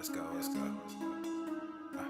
let's go. Yeah.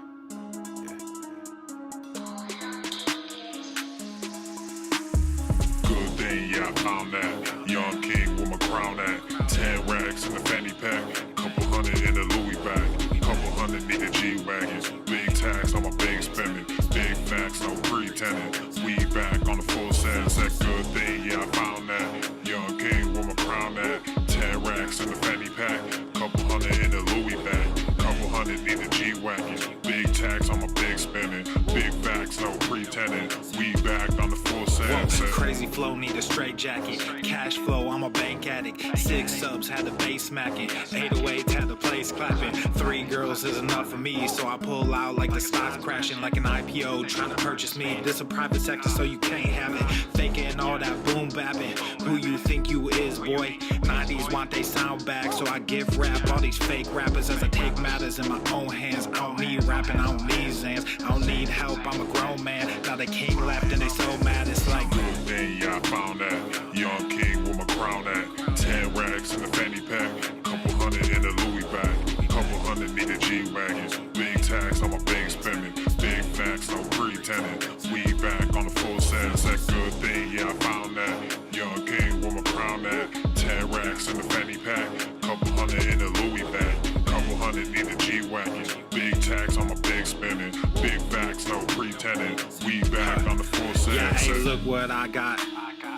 Good thing, yeah, I found that. Young king with my crown at. 10 racks in the fanny pack. Couple hundred in the Louis bag. Couple hundred need a G-Wagons. Big tax on my big spending. Big facts, no pretending. We back on the full sense. That good thing, yeah, I found that. Young king with my crown at. 10 racks in the fanny pack. Couple hundred in the Louis bag. Couple hundred need a G-Wagons. Big tax on my big spending. Big facts, no pretending. We back on the full sense. Crazy flow, need a straight jacket. Cash flow, I'm a bank addict. 6 subs, had the bass smacking. 808, had the place clapping. 3 girls is enough for me, so I pull out like the stock's crashing. Like an IPO trying to purchase me. This a private sector, so you can't have it. Faking all that boom bapping. Who you think you is, boy? 90s want they sound back, so I give rap all these fake rappers as I take matters in my own hands. I don't need rapping, I don't need Zans. I don't need help, I'm a grown man. Now the king left and they so mad, it's like good thing, yeah, I found that. Young king with my crown at. 10 racks in the fanny pack. Couple hundred in the Louis bag. Couple hundred need a G-Wagons. Big tax on my big spending. Big facts, no pretending. We back on the full sense. That good thing, yeah, I found that. Young king with my crown at. 10 racks in the fanny pack. Couple hundred in the Louis bag. Couple hundred need a G-Wagons. Big tax on my big spending. Big facts, no pretending. We back on the full sense. yeah, hey, look what I got.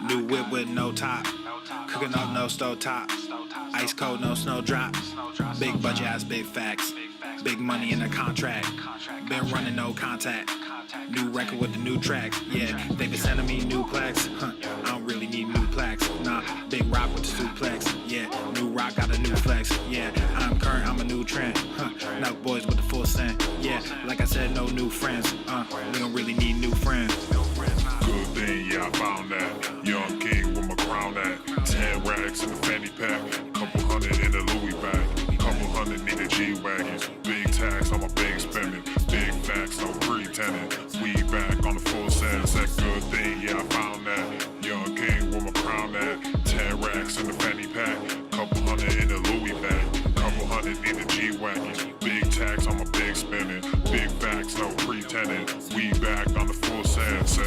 New whip with no top. Cooking up no stove top. Ice cold, no snow drop. Big budget ass, big facts. Big money in the contract. Been running no contact. New record with the new tracks. Yeah, they been sending me new plaques. I don't really need new plaques. Nah, big rock with the suplex. Yeah, new rock got a new flex. Yeah, I'm current, I'm a new trend. Knock boys with the full scent. Yeah, like I said, no new friends. We don't really need new friends. Good thing, yeah, I found that. Young king with my crown at. 10 racks in the fanny pack. Couple hundred in the Louis bag. Couple hundred need a G-Wagons. Big tax on my big spending. Big facts, no pretending. We back on the full sense. That good thing, yeah, I found that. Young king with my crown at. 10 racks in the fanny pack. Couple hundred in the Louis bag. Couple hundred need a G-Wagons. Big tax on my big spending. Big facts, no pretending. We back on the full sense.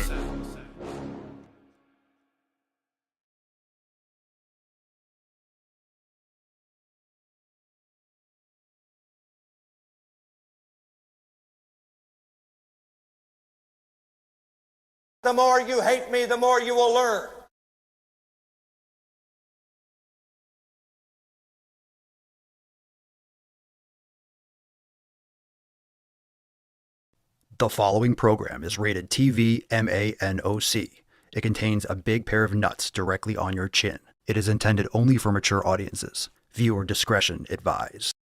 The more you hate me, the more you will learn. The following program is rated TV MANOC. It contains a big pair of nuts directly on your chin. It is intended only for mature audiences. Viewer discretion advised.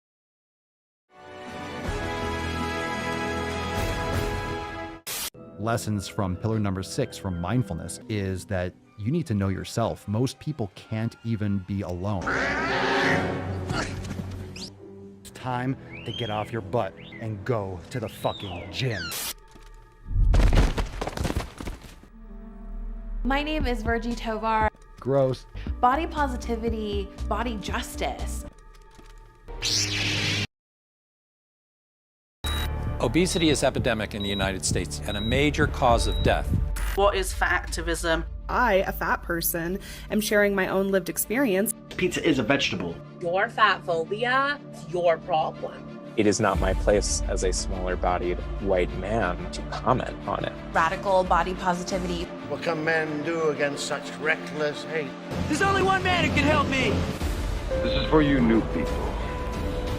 Lessons from pillar number 6 from mindfulness is that you need to know yourself. Most people can't even be alone. It's time to get off your butt and go to the fucking gym. My name is Virgie Tovar. Gross. Body positivity, body justice. Obesity is epidemic in the United States and a major cause of death. What is fat activism? I, a fat person, am sharing my own lived experience. Pizza is a vegetable. Your fat phobia is your problem. It is not my place as a smaller-bodied white man to comment on it. Radical body positivity. What can men do against such reckless hate? There's only one man who can help me. This is for you new people.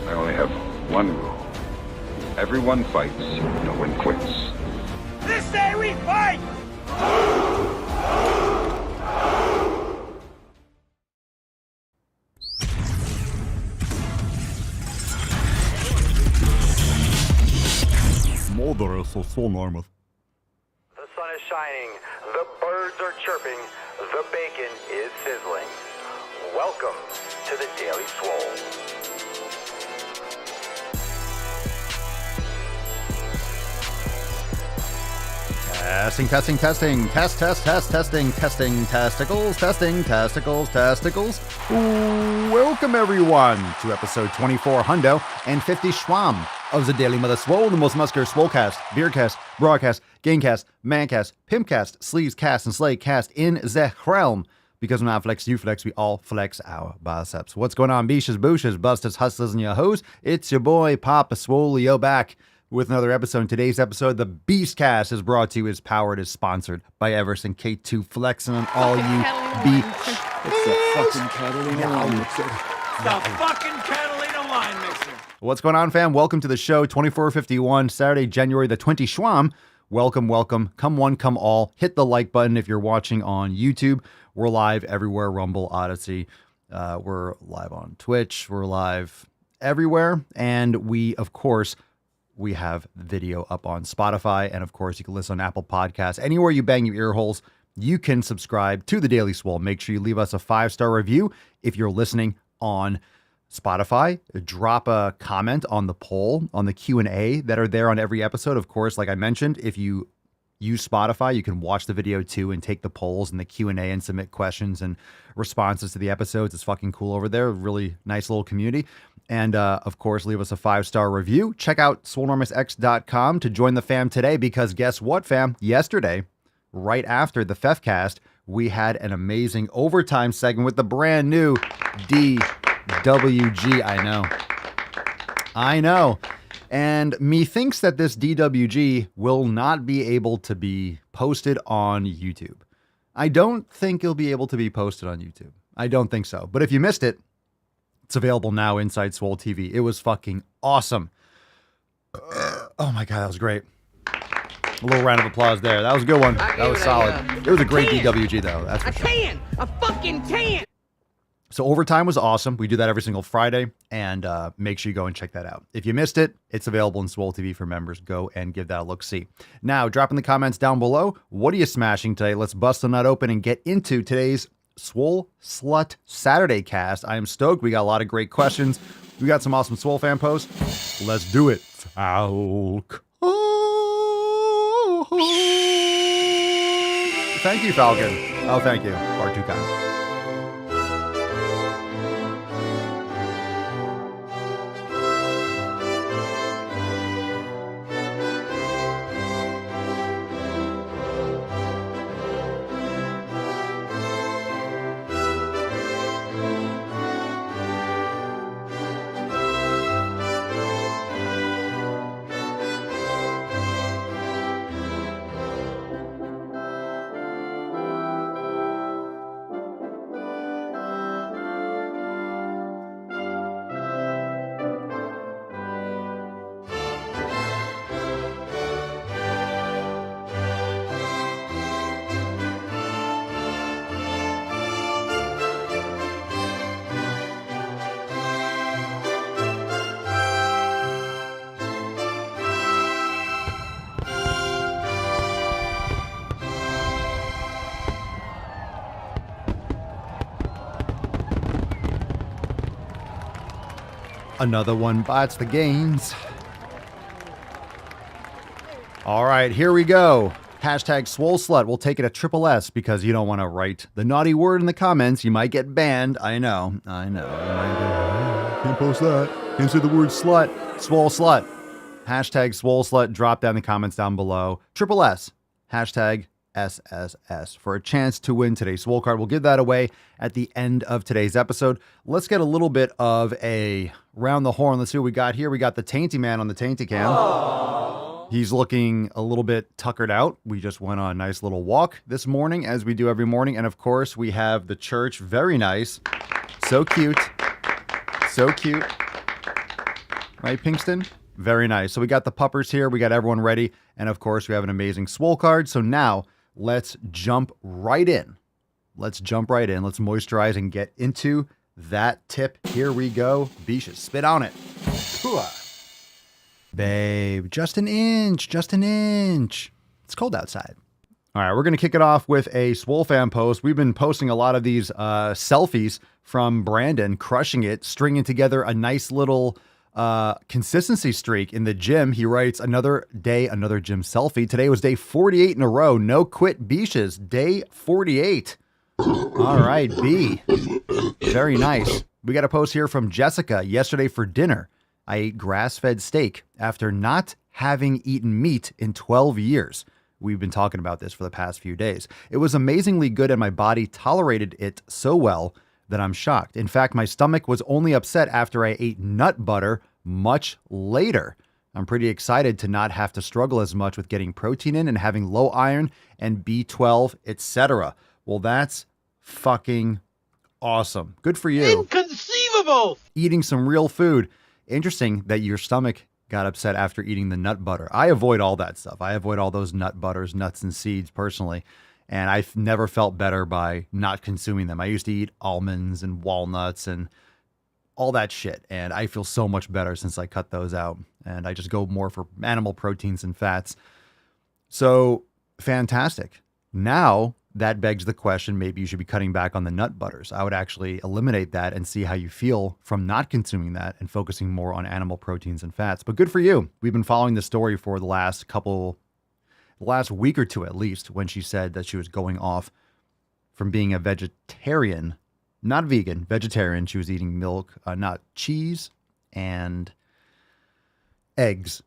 I only have one rule. Everyone fights, no one quits. This day we fight! Mother is so enormous. The sun is shining, the birds are chirping, the bacon is sizzling. Welcome to the Daily Swole. Testing, testing, testing, testing, testicles, testicles. Welcome everyone to episode 24 Hundo and 50 Schwam of the Daily Mother Swole, the most muscular swolecast, beercast, broadcast, gamecast, mancast, pimpcast, sleevescast, and slaycast in the realm. Because when I flex, you flex, we all flex our biceps. What's going on, beaches, booshes, busters, hustlers, and your hoes? It's your boy, Papa Swole, yo, back with another episode. In today's episode, the Beastcast is brought to you, is powered, is sponsored by Everson K2 Flexing on all you beach. It's the fucking Catalina wine mixer. The fucking Catalina wine mixer. What's going on, fam? Welcome to the show, 2451, Saturday, January the 20th. Schwam. Welcome, welcome. Come one, come all. Hit the like button if you're watching on YouTube. We're live everywhere, Rumble, Odyssey. We're live on Twitch. We're live everywhere. And we, of course, we have video up on Spotify. And of course, you can listen on Apple Podcasts. Anywhere you bang your ear holes, you can subscribe to the Daily Swole. Make sure you leave us a 5-star review. If you're listening on Spotify, drop a comment on the poll, on the Q&A that are there on every episode. Of course, like I mentioned, if you use Spotify, you can watch the video too and take the polls and the Q&A and submit questions and responses to the episodes. It's fucking cool over there. Really nice little community. And of course, leave us a 5-star review. Check out swolenormousx.com to join the fam today, because guess what, fam? Yesterday, right after the FEFcast, we had an amazing overtime segment with the brand new DWG. I know. And methinks that this DWG will not be able to be posted on YouTube. I don't think it'll be able to be posted on YouTube. I don't think so. But if you missed it, it's available now inside Swole TV. It was fucking awesome. Oh my God, that was great. A little round of applause there. That was a good one. That was solid. It was a great DWG though. That's for sure. A fucking can. So overtime was awesome. We do that every single Friday, and make sure you go and check that out. If you missed it, it's available in Swole TV for members. Go and give that a look-see. Now, drop in the comments down below. What are you smashing today? Let's bust the nut open and get into today's Swole Slut Saturday cast. I am stoked. We got a lot of great questions. We got some awesome Swole fan posts. Let's do it. Falcon. Thank you, Falcon. Oh, thank you. Far too kind. Another one bites the gains. All right, here we go. Hashtag Swole Slut. We'll take it a triple S because you don't want to write the naughty word in the comments. You might get banned. I know. Can't post that. Can't say the word slut. Swole Slut. Hashtag Swole Slut. Drop down the comments down below. Triple S. Hashtag SSS for a chance to win today's Swole card. We'll give that away at the end of today's episode. Let's get a little bit of a round the horn. Let's see what we got here. We got the Tainty Man on the Tainty Cam. Aww. He's looking a little bit tuckered out. We just went on a nice little walk this morning, as we do every morning. And of course, we have the church. Very nice. So cute. So cute. Right, Pinkston? Very nice. So we got the puppers here. We got everyone ready. And of course, we have an amazing Swole card. So now let's jump right in. Let's moisturize and get into that tip. Here we go. Beaches, spit on it. Babe, just an inch. It's cold outside. All right, we're going to kick it off with a Swole fan post. We've been posting a lot of these selfies from Brandon, crushing it, stringing together a nice little Consistency streak in the gym. He writes, another day, another gym selfie. Today was day 48 in a row. No quit beaches. Day 48. All right, B. Very nice. We got a post here from Jessica. Yesterday for dinner, I ate grass-fed steak after not having eaten meat in 12 years. We've been talking about this for the past few days. It was amazingly good and my body tolerated it so well that I'm shocked. In fact, my stomach was only upset after I ate nut butter much later. I'm pretty excited to not have to struggle as much with getting protein in and having low iron and B12, etc. Well, that's fucking awesome. Good for you. Inconceivable! Eating some real food. Interesting that your stomach got upset after eating the nut butter. I avoid all that stuff. I avoid all those nut butters, nuts and seeds personally. And I've never felt better by not consuming them. I used to eat almonds and walnuts and all that shit. And I feel so much better since I cut those out. And I just go more for animal proteins and fats. So fantastic. Now that begs the question, maybe you should be cutting back on the nut butters. I would actually eliminate that and see how you feel from not consuming that and focusing more on animal proteins and fats. But good for you. We've been following the story for the last week or two at least, when she said that she was going off from being a vegetarian, not vegan, vegetarian. She was eating milk, not cheese, and eggs.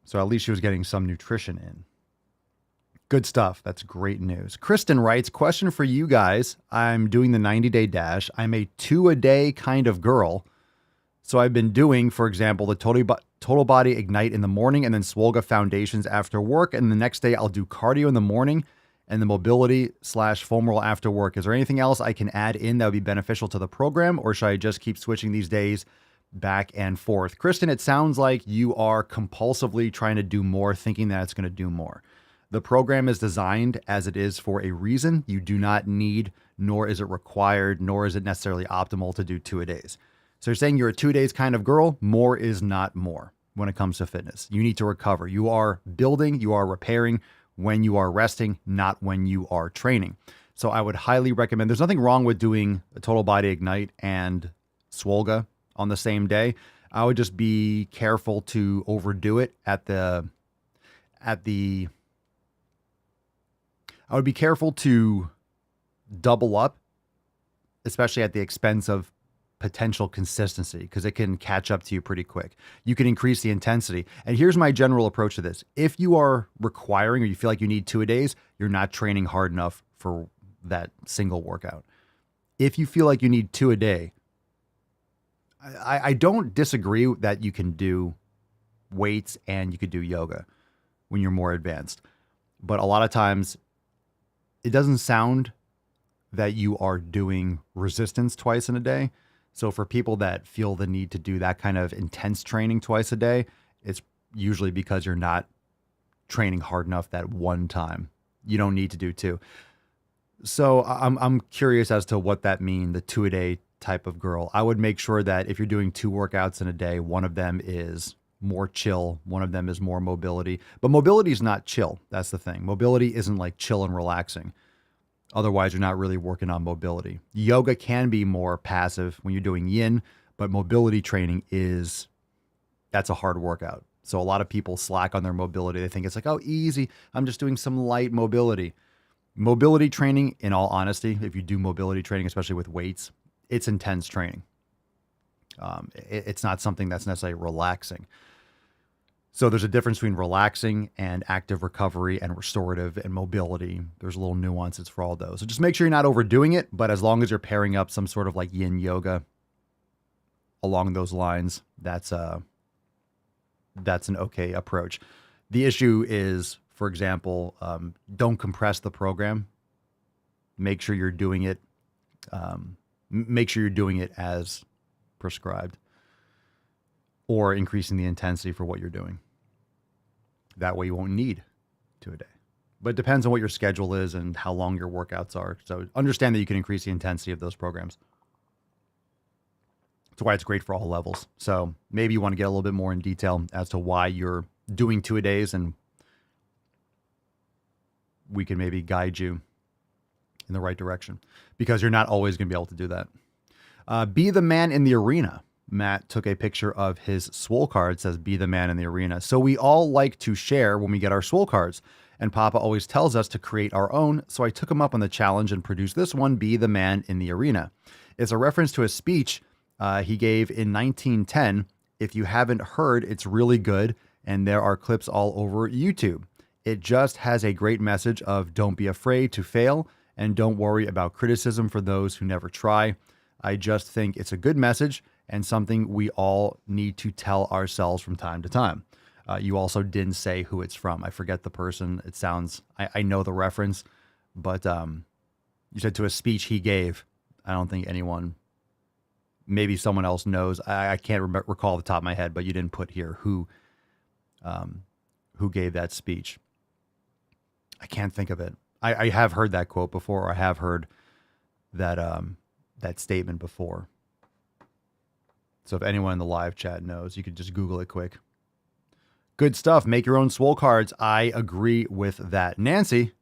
So at least she was getting some nutrition in. Good stuff. That's great news. Kristen writes, question for you guys. I'm doing the 90-day dash. I'm a 2-a-day kind of girl. So I've been doing, for example, the total body ignite in the morning and then Swolga foundations after work. And the next day I'll do cardio in the morning and the mobility / foam roll after work. Is there anything else I can add in that would be beneficial to the program, or should I just keep switching these days back and forth? Kristen, it sounds like you are compulsively trying to do more, thinking that it's going to do more. The program is designed as it is for a reason. You do not need, nor is it required, nor is it necessarily optimal to do 2-a-days. So you're saying you're a 2 days kind of girl. More is not more when it comes to fitness. You need to recover. You are building, you are repairing when you are resting, not when you are training. So I would highly recommend, there's nothing wrong with doing a total body ignite and Swolga on the same day. I would just be careful to overdo it I would be careful to double up, especially at the expense of potential consistency, because it can catch up to you pretty quick. You can increase the intensity. And here's my general approach to this. If you are requiring, or you feel like you need 2-a-days, you're not training hard enough for that single workout. If you feel like you need 2-a-day, I don't disagree that you can do weights and you could do yoga when you're more advanced. But a lot of times it doesn't sound that you are doing resistance twice in a day. So for people that feel the need to do that kind of intense training twice a day, it's usually because you're not training hard enough that one time. You don't need to do 2. So I'm curious as to what that means, the 2-a-day type of girl. I would make sure that if you're doing 2 workouts in a day, one of them is more chill, one of them is more mobility. But mobility is not chill. That's the thing. Mobility isn't like chill and relaxing. Otherwise, you're not really working on mobility. Yoga can be more passive when you're doing yin, but mobility training that's a hard workout. So a lot of people slack on their mobility. They think it's like, oh, easy. I'm just doing some light mobility. Mobility training, in all honesty, if you do mobility training, especially with weights, it's intense training. It's not something that's necessarily relaxing. So there's a difference between relaxing and active recovery and restorative and mobility. There's little nuances for all those. So just make sure you're not overdoing it, but as long as you're pairing up some sort of like yin yoga along those lines, that's an okay approach. The issue is, for example, don't compress the program. Make sure you're doing it. Make sure you're doing it as prescribed, or increasing the intensity for what you're doing. That way you won't need 2-a-day. But it depends on what your schedule is and how long your workouts are. So understand that you can increase the intensity of those programs. That's why it's great for all levels. So maybe you want to get a little bit more in detail as to why you're doing 2-a-days, and we can maybe guide you in the right direction, because you're not always going to be able to do that. Be the man in the arena. Matt took a picture of his swole card, says be the man in the arena. So we all like to share when we get our swole cards. And Papa always tells us to create our own. So I took him up on the challenge and produced this one, be the man in the arena. It's a reference to a speech he gave in 1910. If you haven't heard, it's really good. And there are clips all over YouTube. It just has a great message of don't be afraid to fail and don't worry about criticism for those who never try. I just think it's a good message and something we all need to tell ourselves from time to time. You also didn't say who it's from. I forget the person. It sounds, I know the reference, but you said to a speech he gave. I don't think anyone, maybe someone else knows. I can't recall the top of my head, but you didn't put here who gave that speech. I can't think of it. I have heard that quote before, or I have heard that that statement before. So if anyone in the live chat knows, you could just Google it quick. Good stuff. Make your own swole cards. I agree with that. Nancy,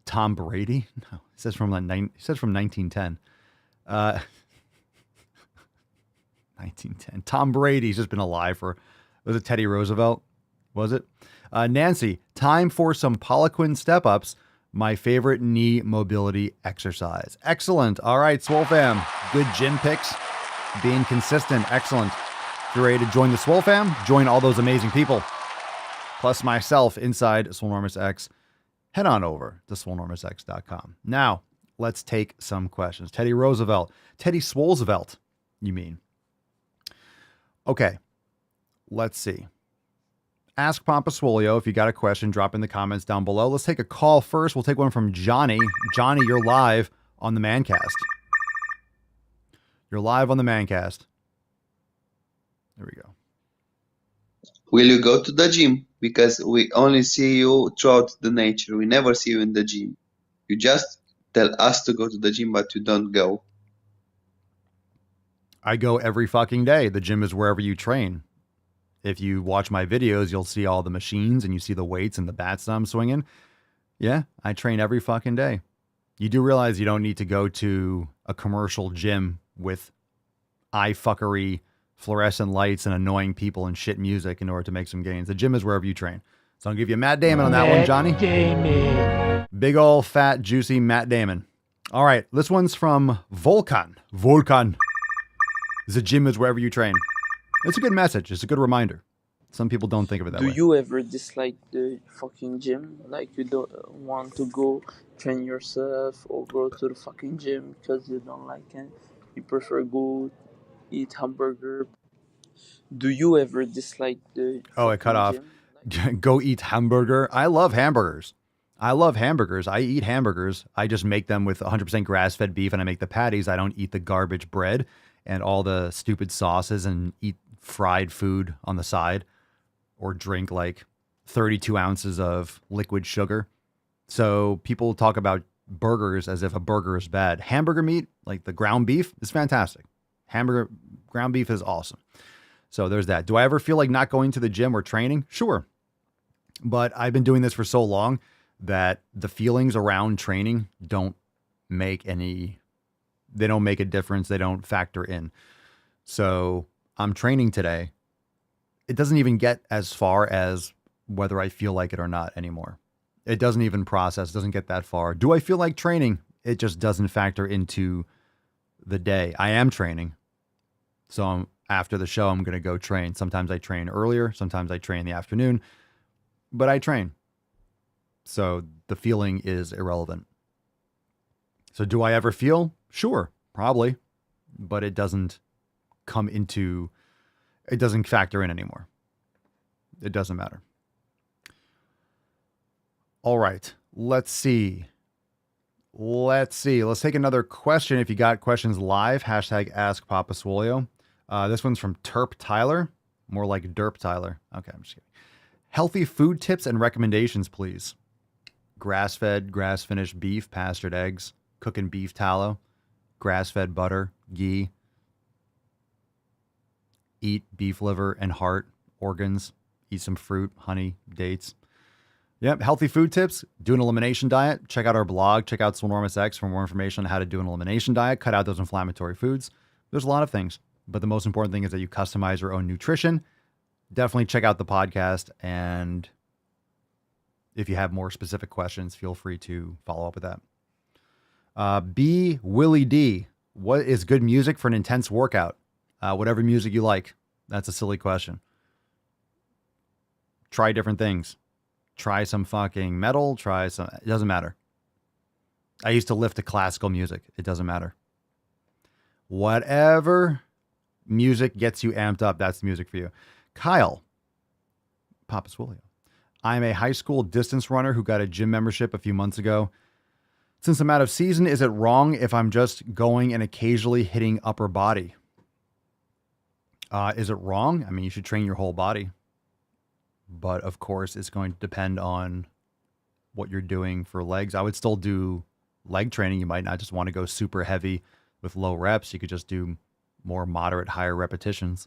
Tom Brady. No, it says from 1910. 1910. Tom Brady's just been alive for. Was it Teddy Roosevelt? Was it? Nancy, time for some Poliquin step-ups. My favorite knee mobility exercise. Excellent. All right, Swole fam. Good gym picks. Being consistent. Excellent. If you're ready to join the Swole fam, join all those amazing people. Plus myself inside Swolenormous X. Head on over to swolenormousx.com. Now, let's take some questions. Teddy Roosevelt. Teddy Swolesevelt, you mean. Okay. Let's see. Ask Papa Swolio if you got a question. Drop in the comments down below. Let's take a call first. We'll take one from Johnny. Johnny, you're live on the Mancast. You're live on the Mancast. There we go. Will you go to the gym? Because we only see you throughout the nature. We never see you in the gym. You just tell us to go to the gym, but you don't go. I go every fucking day. The gym is wherever you train. If you watch my videos, you'll see all the machines and you see the weights and the bats that I'm swinging. Yeah, I train every fucking day. You do realize you don't need to go to a commercial gym with eye fuckery, fluorescent lights, and annoying people and shit music in order to make some gains. The gym is wherever you train. So I'll give you Matt Damon on that one, Johnny. Damon. Big ol' fat, juicy Matt Damon. All right, this one's from Volkan. Volkan. The gym is wherever you train. It's a good message. It's a good reminder. Some people don't think of it that way. Do you ever dislike the fucking gym? Like you don't want to go train yourself or go to the fucking gym because you don't like it? You prefer go eat hamburger? Do you ever dislike the Oh, it cut off. Go eat hamburger. I love hamburgers. I love hamburgers. I eat hamburgers. I just make them with 100% grass-fed beef and I make the patties. I don't eat the garbage bread and all the stupid sauces and eat fried food on the side or drink like 32 ounces of liquid sugar. So people talk about burgers as if a burger is bad. Hamburger meat, like the ground beef, is fantastic. Hamburger ground beef is awesome. So there's that. Do I ever feel like not going to the gym or training? Sure. But I've been doing this for so long that the feelings around training don't make a difference. They don't factor in. So I'm training today. It doesn't even get as far as whether I feel like it or not anymore. It doesn't even process, doesn't get that far. Do I feel like training? It just doesn't factor into the day. I am training. So after the show, I'm going to go train. Sometimes I train earlier. Sometimes I train in the afternoon. But I train. So the feeling is irrelevant. So do I ever feel? Sure, probably. But it doesn't factor in anymore. It doesn't matter. All right, let's see. Let's take another question. If you got questions live, hashtag Ask Papa Swolio. This one's from Terp Tyler, more like Derp Tyler. Okay, I'm just kidding. Healthy food tips and recommendations, please. Grass-fed, grass-finished beef, pastured eggs, cooking beef tallow, grass-fed butter, ghee. Eat beef liver and heart, organs. Eat some fruit, honey, dates. Yep, healthy food tips. Do an elimination diet. Check out our blog. Check out Swolenormous X for more information on how to do an elimination diet. Cut out those inflammatory foods. There's a lot of things. But the most important thing is that you customize your own nutrition. Definitely check out the podcast. And if you have more specific questions, feel free to follow up with that. B. Willie D. What is good music for an intense workout? Whatever music you like. That's a silly question. Try different things. Try some fucking metal. It doesn't matter. I used to lift to classical music. It doesn't matter. Whatever music gets you amped up, that's the music for you. Kyle. Papa Swolio. I'm a high school distance runner who got a gym membership a few months ago. Since I'm out of season, is it wrong if I'm just going and occasionally hitting upper body? Is it wrong? I mean, you should train your whole body. But of course, it's going to depend on what you're doing for legs. I would still do leg training. You might not just want to go super heavy with low reps. You could just do more moderate, higher repetitions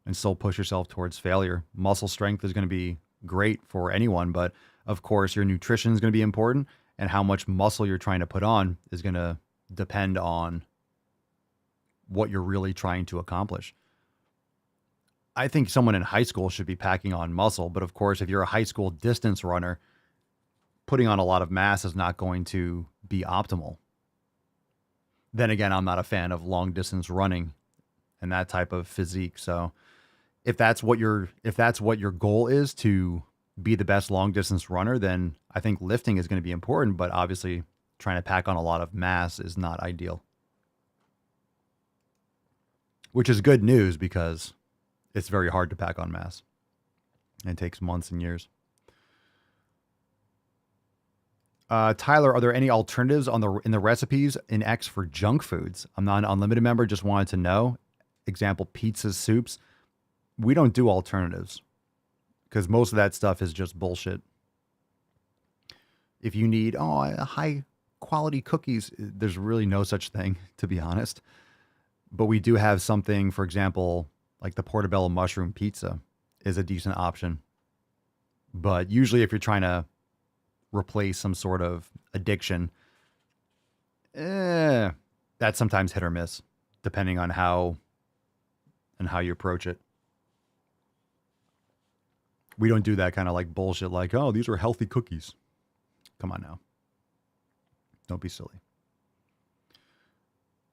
and still push yourself towards failure. Muscle strength is going to be great for anyone, but of course, your nutrition is going to be important, and how much muscle you're trying to put on is going to depend on what you're really trying to accomplish. I think someone in high school should be packing on muscle, but of course, if you're a high school distance runner, putting on a lot of mass is not going to be optimal. Then again, I'm not a fan of long distance running and that type of physique. So if that's what your goal is, to be the best long distance runner, then I think lifting is going to be important, but obviously trying to pack on a lot of mass is not ideal. Which is good news because it's very hard to pack on mass. It takes months and years. Tyler, are there any alternatives in the recipes in X for junk foods? I'm not an unlimited member, just wanted to know. Example, pizzas, soups. We don't do alternatives because most of that stuff is just bullshit. If you need high quality cookies, there's really no such thing, to be honest. But we do have something, for example, like the portobello mushroom pizza is a decent option. But usually if you're trying to replace some sort of addiction, that's sometimes hit or miss, depending on how you approach it. We don't do that kind of like bullshit like, oh, these are healthy cookies. Come on now. Don't be silly.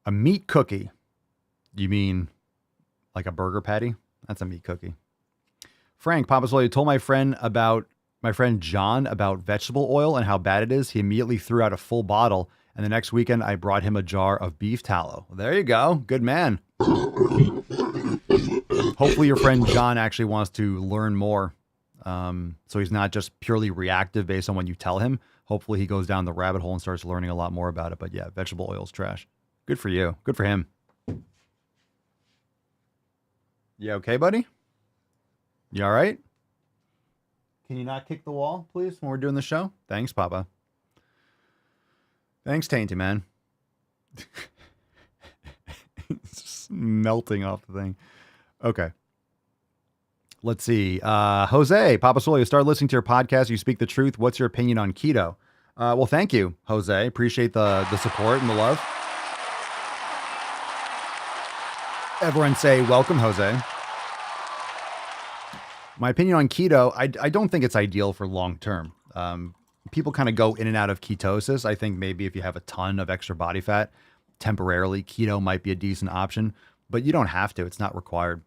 A meat cookie. You mean like a burger patty? That's a meat cookie. Frank, Papa Swole, told my friend John about vegetable oil and how bad it is. He immediately threw out a full bottle, and the next weekend I brought him a jar of beef tallow. There you go. Good man. Hopefully your friend John actually wants to learn more. So he's not just purely reactive based on what you tell him. Hopefully he goes down the rabbit hole and starts learning a lot more about it. But yeah, vegetable oil is trash. Good for you. Good for him. You okay, buddy? You all right? Can you not kick the wall, please, when we're doing the show? Thanks, Papa. Thanks, Tainty, man. It's just melting off the thing. Okay. Let's see. Jose, Papa Swole, you started listening to your podcast. You speak the truth. What's your opinion on keto? Well, thank you, Jose. Appreciate the support and the love. Everyone say welcome, Jose. My opinion on keto, I don't think it's ideal for long term. People kind of go in and out of ketosis. I think maybe if you have a ton of extra body fat, temporarily, keto might be a decent option, but you don't have to. It's not required.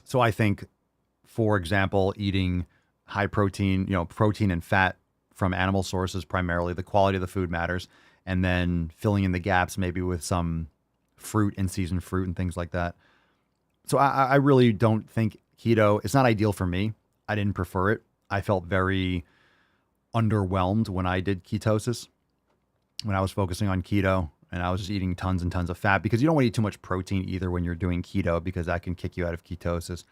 So I think, for example, eating high protein, protein and fat from animal sources primarily, the quality of the food matters, and then filling in the gaps maybe with some fruit, in-season fruit and things like that. So I really don't think keto, it's not ideal for me. I didn't prefer it. I felt very underwhelmed when I did ketosis, when I was focusing on keto, and I was just eating tons and tons of fat, because you don't want to eat too much protein either when you're doing keto, because that can kick you out of ketosis.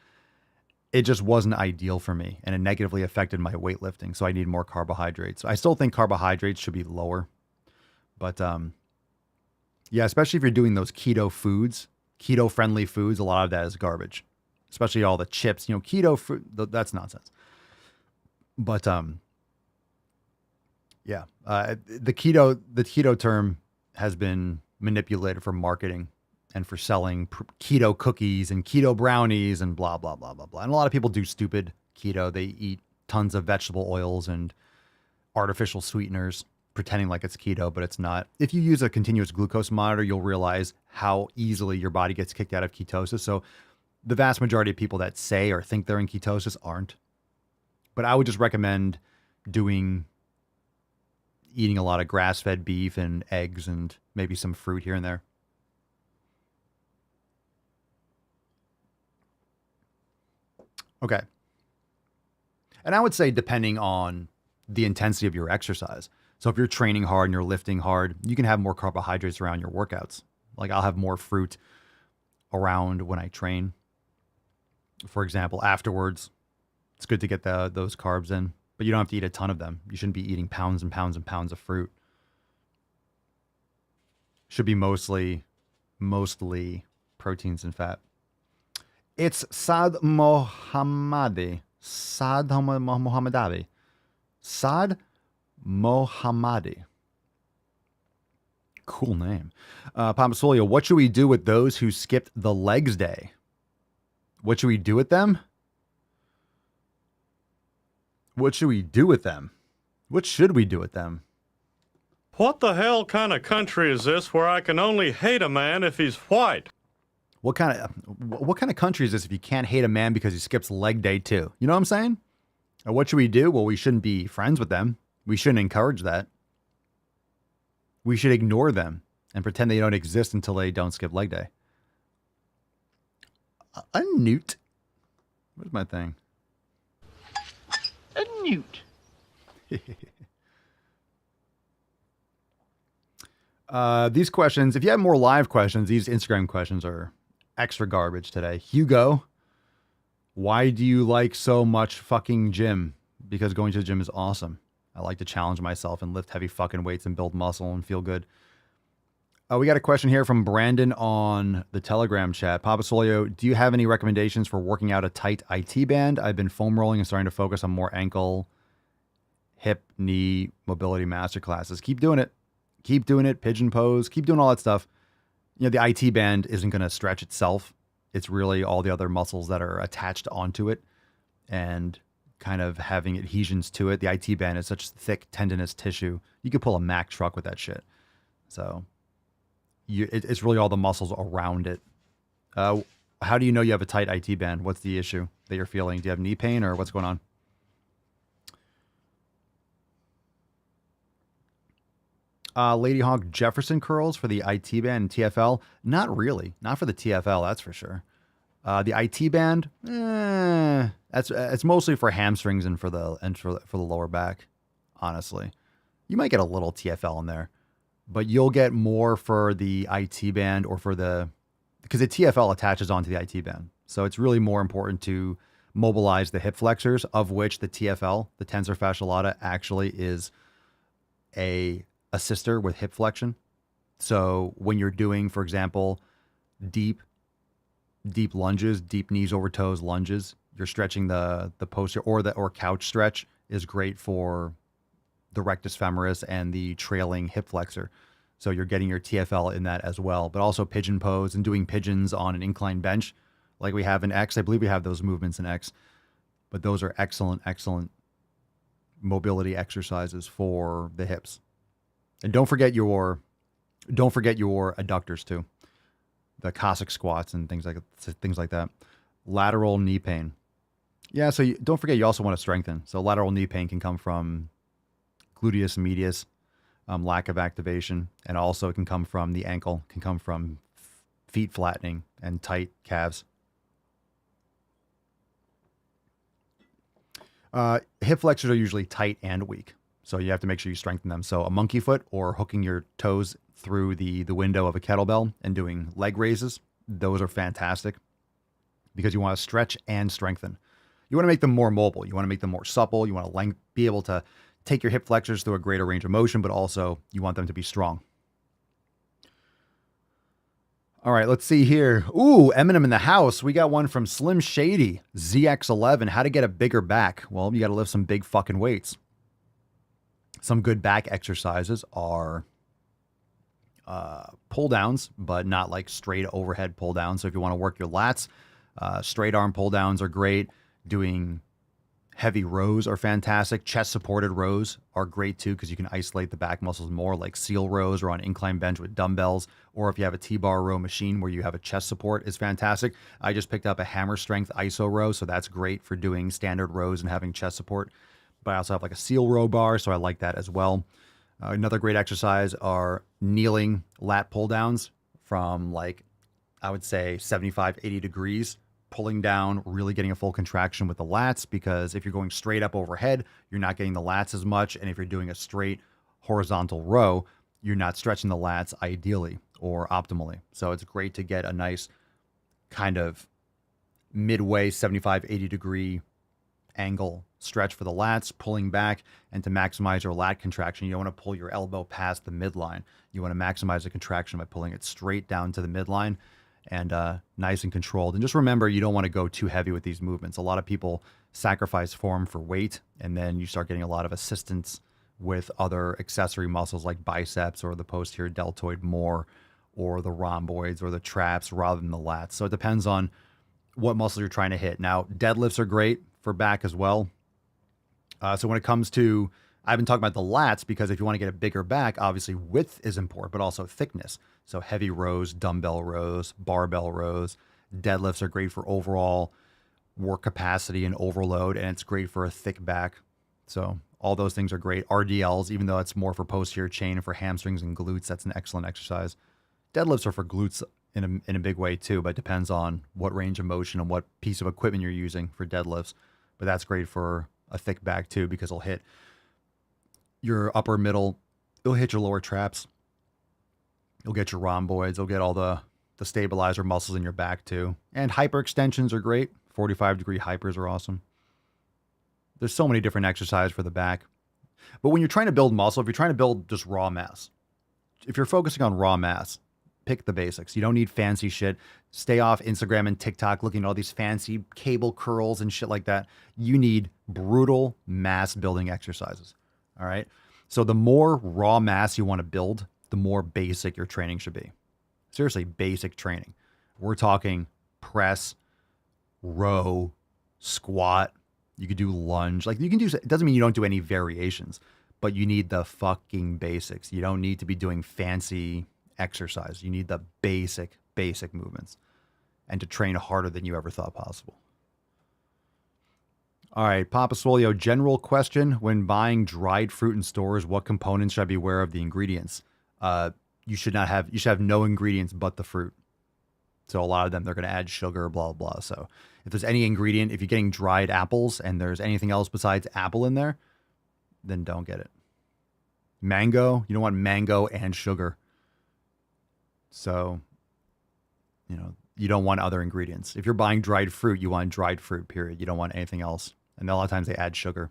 It just wasn't ideal for me, and it negatively affected my weightlifting. So I need more carbohydrates. I still think carbohydrates should be lower, but yeah, especially if you're doing those keto foods, keto friendly foods, a lot of that is garbage, especially all the chips, keto food, that's nonsense. But yeah, the keto term has been manipulated for marketing and for selling keto cookies and keto brownies and blah, blah, blah, blah, blah. And a lot of people do stupid keto. They eat tons of vegetable oils and artificial sweeteners, pretending like it's keto, but it's not. If you use a continuous glucose monitor, you'll realize how easily your body gets kicked out of ketosis. So the vast majority of people that say or think they're in ketosis aren't. But I would just recommend eating a lot of grass-fed beef and eggs and maybe some fruit here and there. Okay. And I would say depending on the intensity of your exercise. So if you're training hard and you're lifting hard, you can have more carbohydrates around your workouts. Like I'll have more fruit around when I train. For example, afterwards, it's good to get those carbs in, but you don't have to eat a ton of them. You shouldn't be eating pounds and pounds and pounds of fruit. Should be mostly proteins and fat. It's Saad Mohammadi. Saad Mohammadi. Saad Mohammadi. Cool name. Papa Solio, what should we do with those who skipped the legs day? What should we do with them? What should we do with them? What should we do with them? What the hell kind of country is this where I can only hate a man if he's white? What kind of country is this if you can't hate a man because he skips leg day too? You know what I'm saying? And what should we do? Well, we shouldn't be friends with them. We shouldn't encourage that. We should ignore them and pretend they don't exist until they don't skip leg day. A newt. Where's my thing? A newt. These questions, if you have more live questions, these Instagram questions are extra garbage today. Hugo, why do you like so much fucking gym? Because going to the gym is awesome. I like to challenge myself and lift heavy fucking weights and build muscle and feel good. We got a question here from Brandon on the Telegram chat. Papa Solio, do you have any recommendations for working out a tight IT band? I've been foam rolling and starting to focus on more ankle, hip, knee mobility master classes. Keep doing it. Keep doing it. Pigeon pose. Keep doing all that stuff. You know, the IT band isn't going to stretch itself. It's really all the other muscles that are attached onto it and kind of having adhesions to it. The IT band is such thick tendinous tissue. You could pull a Mack truck with that shit. So it's really all the muscles around it. How do you know you have a tight IT band? What's the issue that you're feeling? Do you have knee pain or what's going on? Lady Hawk Jefferson curls for the IT band and TFL? Not really. Not for the TFL, that's for sure. The IT band, it's mostly for hamstrings and for the lower back. Honestly, you might get a little TFL in there, but you'll get more for the IT band or because the TFL attaches onto the IT band. So it's really more important to mobilize the hip flexors, of which the TFL, the tensor fascia lata, actually is a assister with hip flexion. So when you're doing, for example, deep lunges, deep knees over toes lunges, you're stretching the posterior or couch stretch is great for the rectus femoris and the trailing hip flexor. So you're getting your TFL in that as well, but also pigeon pose and doing pigeons on an incline bench like we have in X. I believe we have those movements in X, but those are excellent mobility exercises for the hips. And don't forget your adductors too. The Cossack squats and things like that. Lateral knee pain. Yeah, so don't forget you also want to strengthen. So lateral knee pain can come from gluteus medius, lack of activation, and also it can come from the ankle, can come from feet flattening and tight calves. Hip flexors are usually tight and weak, so you have to make sure you strengthen them. So a monkey foot or hooking your toes through the window of a kettlebell and doing leg raises, those are fantastic because you want to stretch and strengthen. You want to make them more mobile. You want to make them more supple. You want to be able to take your hip flexors through a greater range of motion, but also you want them to be strong. All right, let's see here. Ooh, Eminem in the house. We got one from Slim Shady, ZX11. How to get a bigger back? Well, you got to lift some big fucking weights. Some good back exercises are pull downs, but not like straight overhead pull downs. So if you want to work your lats, straight arm pull downs are great. Doing heavy rows are fantastic. Chest supported rows are great too, because you can isolate the back muscles more, like seal rows or on incline bench with dumbbells, or if you have a T-bar row machine where you have a chest support is fantastic. I just picked up a hammer strength iso row, so that's great for doing standard rows and having chest support. But I also have like a seal row bar, so I like that as well. Another great exercise are kneeling lat pull downs from like, I would say 75, 80 degrees, pulling down, really getting a full contraction with the lats, because if you're going straight up overhead, you're not getting the lats as much. And if you're doing a straight horizontal row, you're not stretching the lats ideally or optimally. So it's great to get a nice kind of midway 75, 80 degree angle stretch for the lats, pulling back, and to maximize your lat contraction. You don't want to pull your elbow past the midline. You want to maximize the contraction by pulling it straight down to the midline and nice and controlled. And just remember, you don't want to go too heavy with these movements. A lot of people sacrifice form for weight, and then you start getting a lot of assistance with other accessory muscles like biceps or the posterior deltoid more, or the rhomboids or the traps rather than the lats. So it depends on what muscle you're trying to hit. Now, deadlifts are great for back as well. So when it comes to, I've been talking about the lats because if you want to get a bigger back, obviously width is important, but also thickness. So heavy rows, dumbbell rows, barbell rows, deadlifts are great for overall work capacity and overload, and it's great for a thick back. So all those things are great. RDLs, even though it's more for posterior chain and for hamstrings and glutes, that's an excellent exercise. Deadlifts are for glutes in a big way too, but it depends on what range of motion and what piece of equipment you're using for deadlifts. But that's great for a thick back too, because it'll hit your upper middle, it'll hit your lower traps. You'll get your rhomboids, you'll get all the stabilizer muscles in your back too. And hyperextensions are great. 45-degree hypers are awesome. There's so many different exercises for the back. But when you're trying to build muscle, if you're trying to build just raw mass, if you're focusing on raw mass, pick the basics. You don't need fancy shit. Stay off Instagram and TikTok looking at all these fancy cable curls and shit like that. You need brutal mass building exercises. All right. So the more raw mass you want to build, the more basic your training should be. Seriously, basic training. We're talking press, row, squat. You could do lunge. Like you can do, it doesn't mean you don't do any variations, but you need the fucking basics. You don't need to be doing fancy exercise. You need the basic movements, and to train harder than you ever thought possible. All right, Papa Swolio, general question. When buying dried fruit in stores, what components should I be aware of the ingredients? You should have no ingredients but the fruit. So a lot of them, they're going to add sugar, blah, blah, blah. So if there's any ingredient, if you're getting dried apples and there's anything else besides apple in there, then don't get it. Mango, you don't want mango and sugar. So, you don't want other ingredients. If you're buying dried fruit, you want dried fruit, period. You don't want anything else. And a lot of times they add sugar.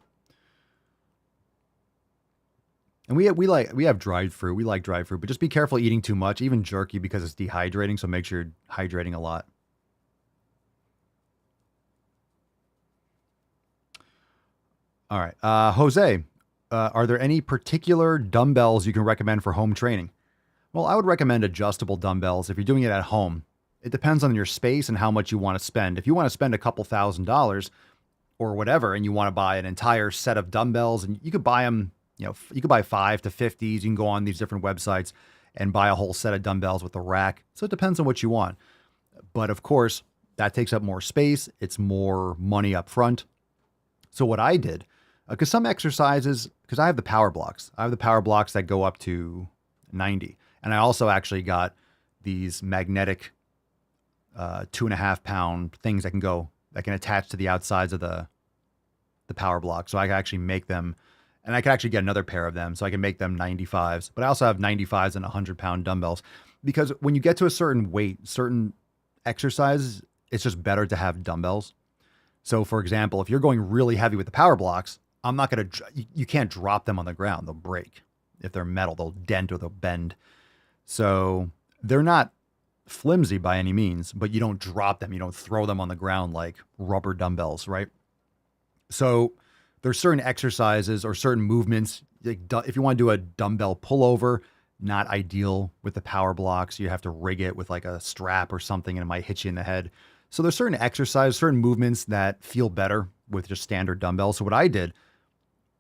And we have dried fruit. We like dried fruit, but just be careful eating too much, even jerky, because it's dehydrating. So make sure you're hydrating a lot. All right. Jose, are there any particular dumbbells you can recommend for home training? Well, I would recommend adjustable dumbbells if you're doing it at home. It depends on your space and how much you want to spend. If you want to spend a couple $1,000s or whatever, and you want to buy an entire set of dumbbells, and you could buy them, you could buy 5 to 50s. You can go on these different websites and buy a whole set of dumbbells with a rack. So it depends on what you want. But of course, that takes up more space. It's more money up front. So what I did, because some exercises, because I have the power blocks. I have the power blocks that go up to 90. And I also actually got these magnetic 2.5 pound things that can attach to the outsides of the power block. So I can actually make them, and I can actually get another pair of them. So I can make them 95s, but I also have 95s and 100-pound dumbbells, because when you get to a certain weight, certain exercises, it's just better to have dumbbells. So for example, if you're going really heavy with the power blocks, you can't drop them on the ground. They'll break. If they're metal, they'll dent or they'll bend. So they're not flimsy by any means, but you don't drop them. You don't throw them on the ground like rubber dumbbells, right? So there's certain exercises or certain movements. Like if you want to do a dumbbell pullover, not ideal with the power blocks. You have to rig it with like a strap or something and it might hit you in the head. So there's certain exercises, certain movements that feel better with just standard dumbbells. So what I did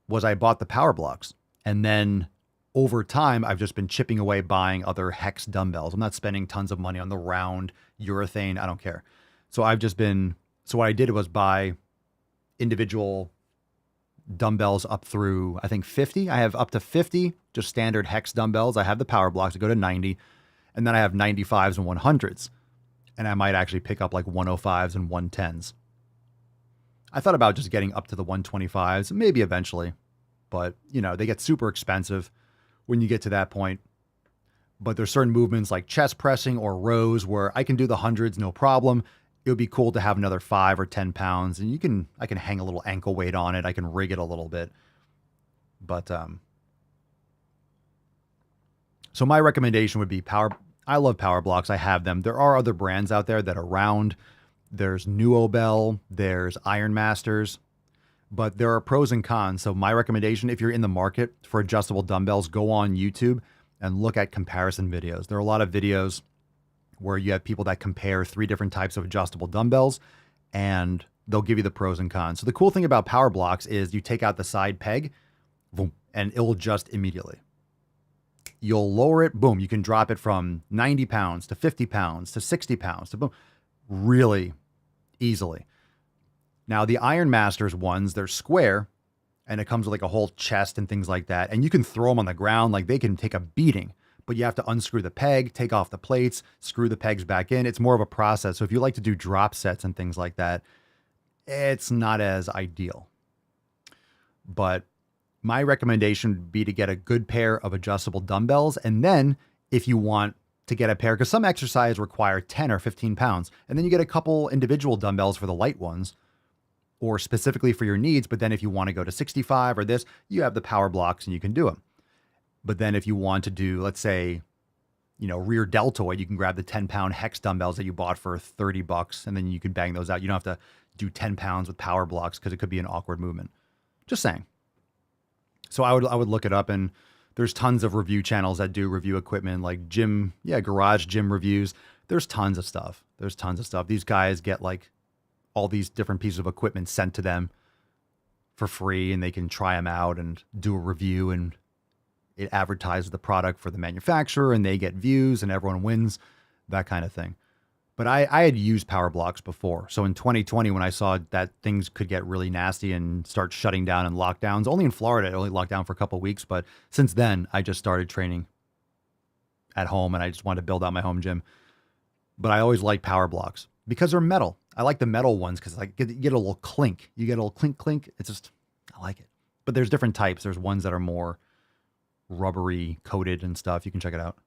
was I bought the power blocks, and then over time, I've just been chipping away buying other hex dumbbells. I'm not spending tons of money on the round urethane. I don't care. So what I did was buy individual dumbbells up through, I think 50. I have up to 50 just standard hex dumbbells. I have the power blocks that go to 90, and then I have 95s and 100s. And I might actually pick up like 105s and 110s. I thought about just getting up to the 125s, maybe eventually, but they get super expensive when you get to that point. But there's certain movements like chest pressing or rows where I can do the hundreds, no problem. It would be cool to have another 5 or 10 pounds, and I can hang a little ankle weight on it. I can rig it a little bit. But, so my recommendation would be I love power blocks. I have them. There are other brands out there that are round. There's Nuobel, there's Iron Masters, but there are pros and cons. So my recommendation, if you're in the market for adjustable dumbbells, go on YouTube and look at comparison videos. There are a lot of videos where you have people that compare 3 different types of adjustable dumbbells, and they'll give you the pros and cons. So the cool thing about power blocks is you take out the side peg, boom, and it'll adjust immediately. You'll lower it, boom, you can drop it from 90 pounds to 50 pounds to 60 pounds to boom, really easily. Now, the Iron Masters ones, they're square, and it comes with like a whole chest and things like that. And you can throw them on the ground, like they can take a beating, but you have to unscrew the peg, take off the plates, screw the pegs back in. It's more of a process. So if you like to do drop sets and things like that, it's not as ideal. But my recommendation would be to get a good pair of adjustable dumbbells. And then if you want to get a pair, because some exercises require 10 or 15 pounds, and then you get a couple individual dumbbells for the light ones or specifically for your needs. But then if you want to go to 65 or this, you have the power blocks and you can do them. But then if you want to do, let's say, rear deltoid, you can grab the 10-pound hex dumbbells that you bought for $30, and then you can bang those out. You don't have to do 10 pounds with power blocks because it could be an awkward movement. Just saying. So I would look it up, and there's tons of review channels that do review equipment, like garage gym reviews. There's tons of stuff. These guys get like all these different pieces of equipment sent to them for free, and they can try them out and do a review, and it advertises the product for the manufacturer, and they get views and everyone wins, that kind of thing. But I had used power blocks before. So in 2020, when I saw that things could get really nasty and start shutting down and lockdowns, only in Florida, it only locked down for a couple of weeks. But since then, I just started training at home, and I just wanted to build out my home gym. But I always like power blocks because they're metal. I like the metal ones because you get a little clink. You get a little clink, clink. It's just, I like it. But there's different types. There's ones that are more rubbery coated and stuff. You can check it out.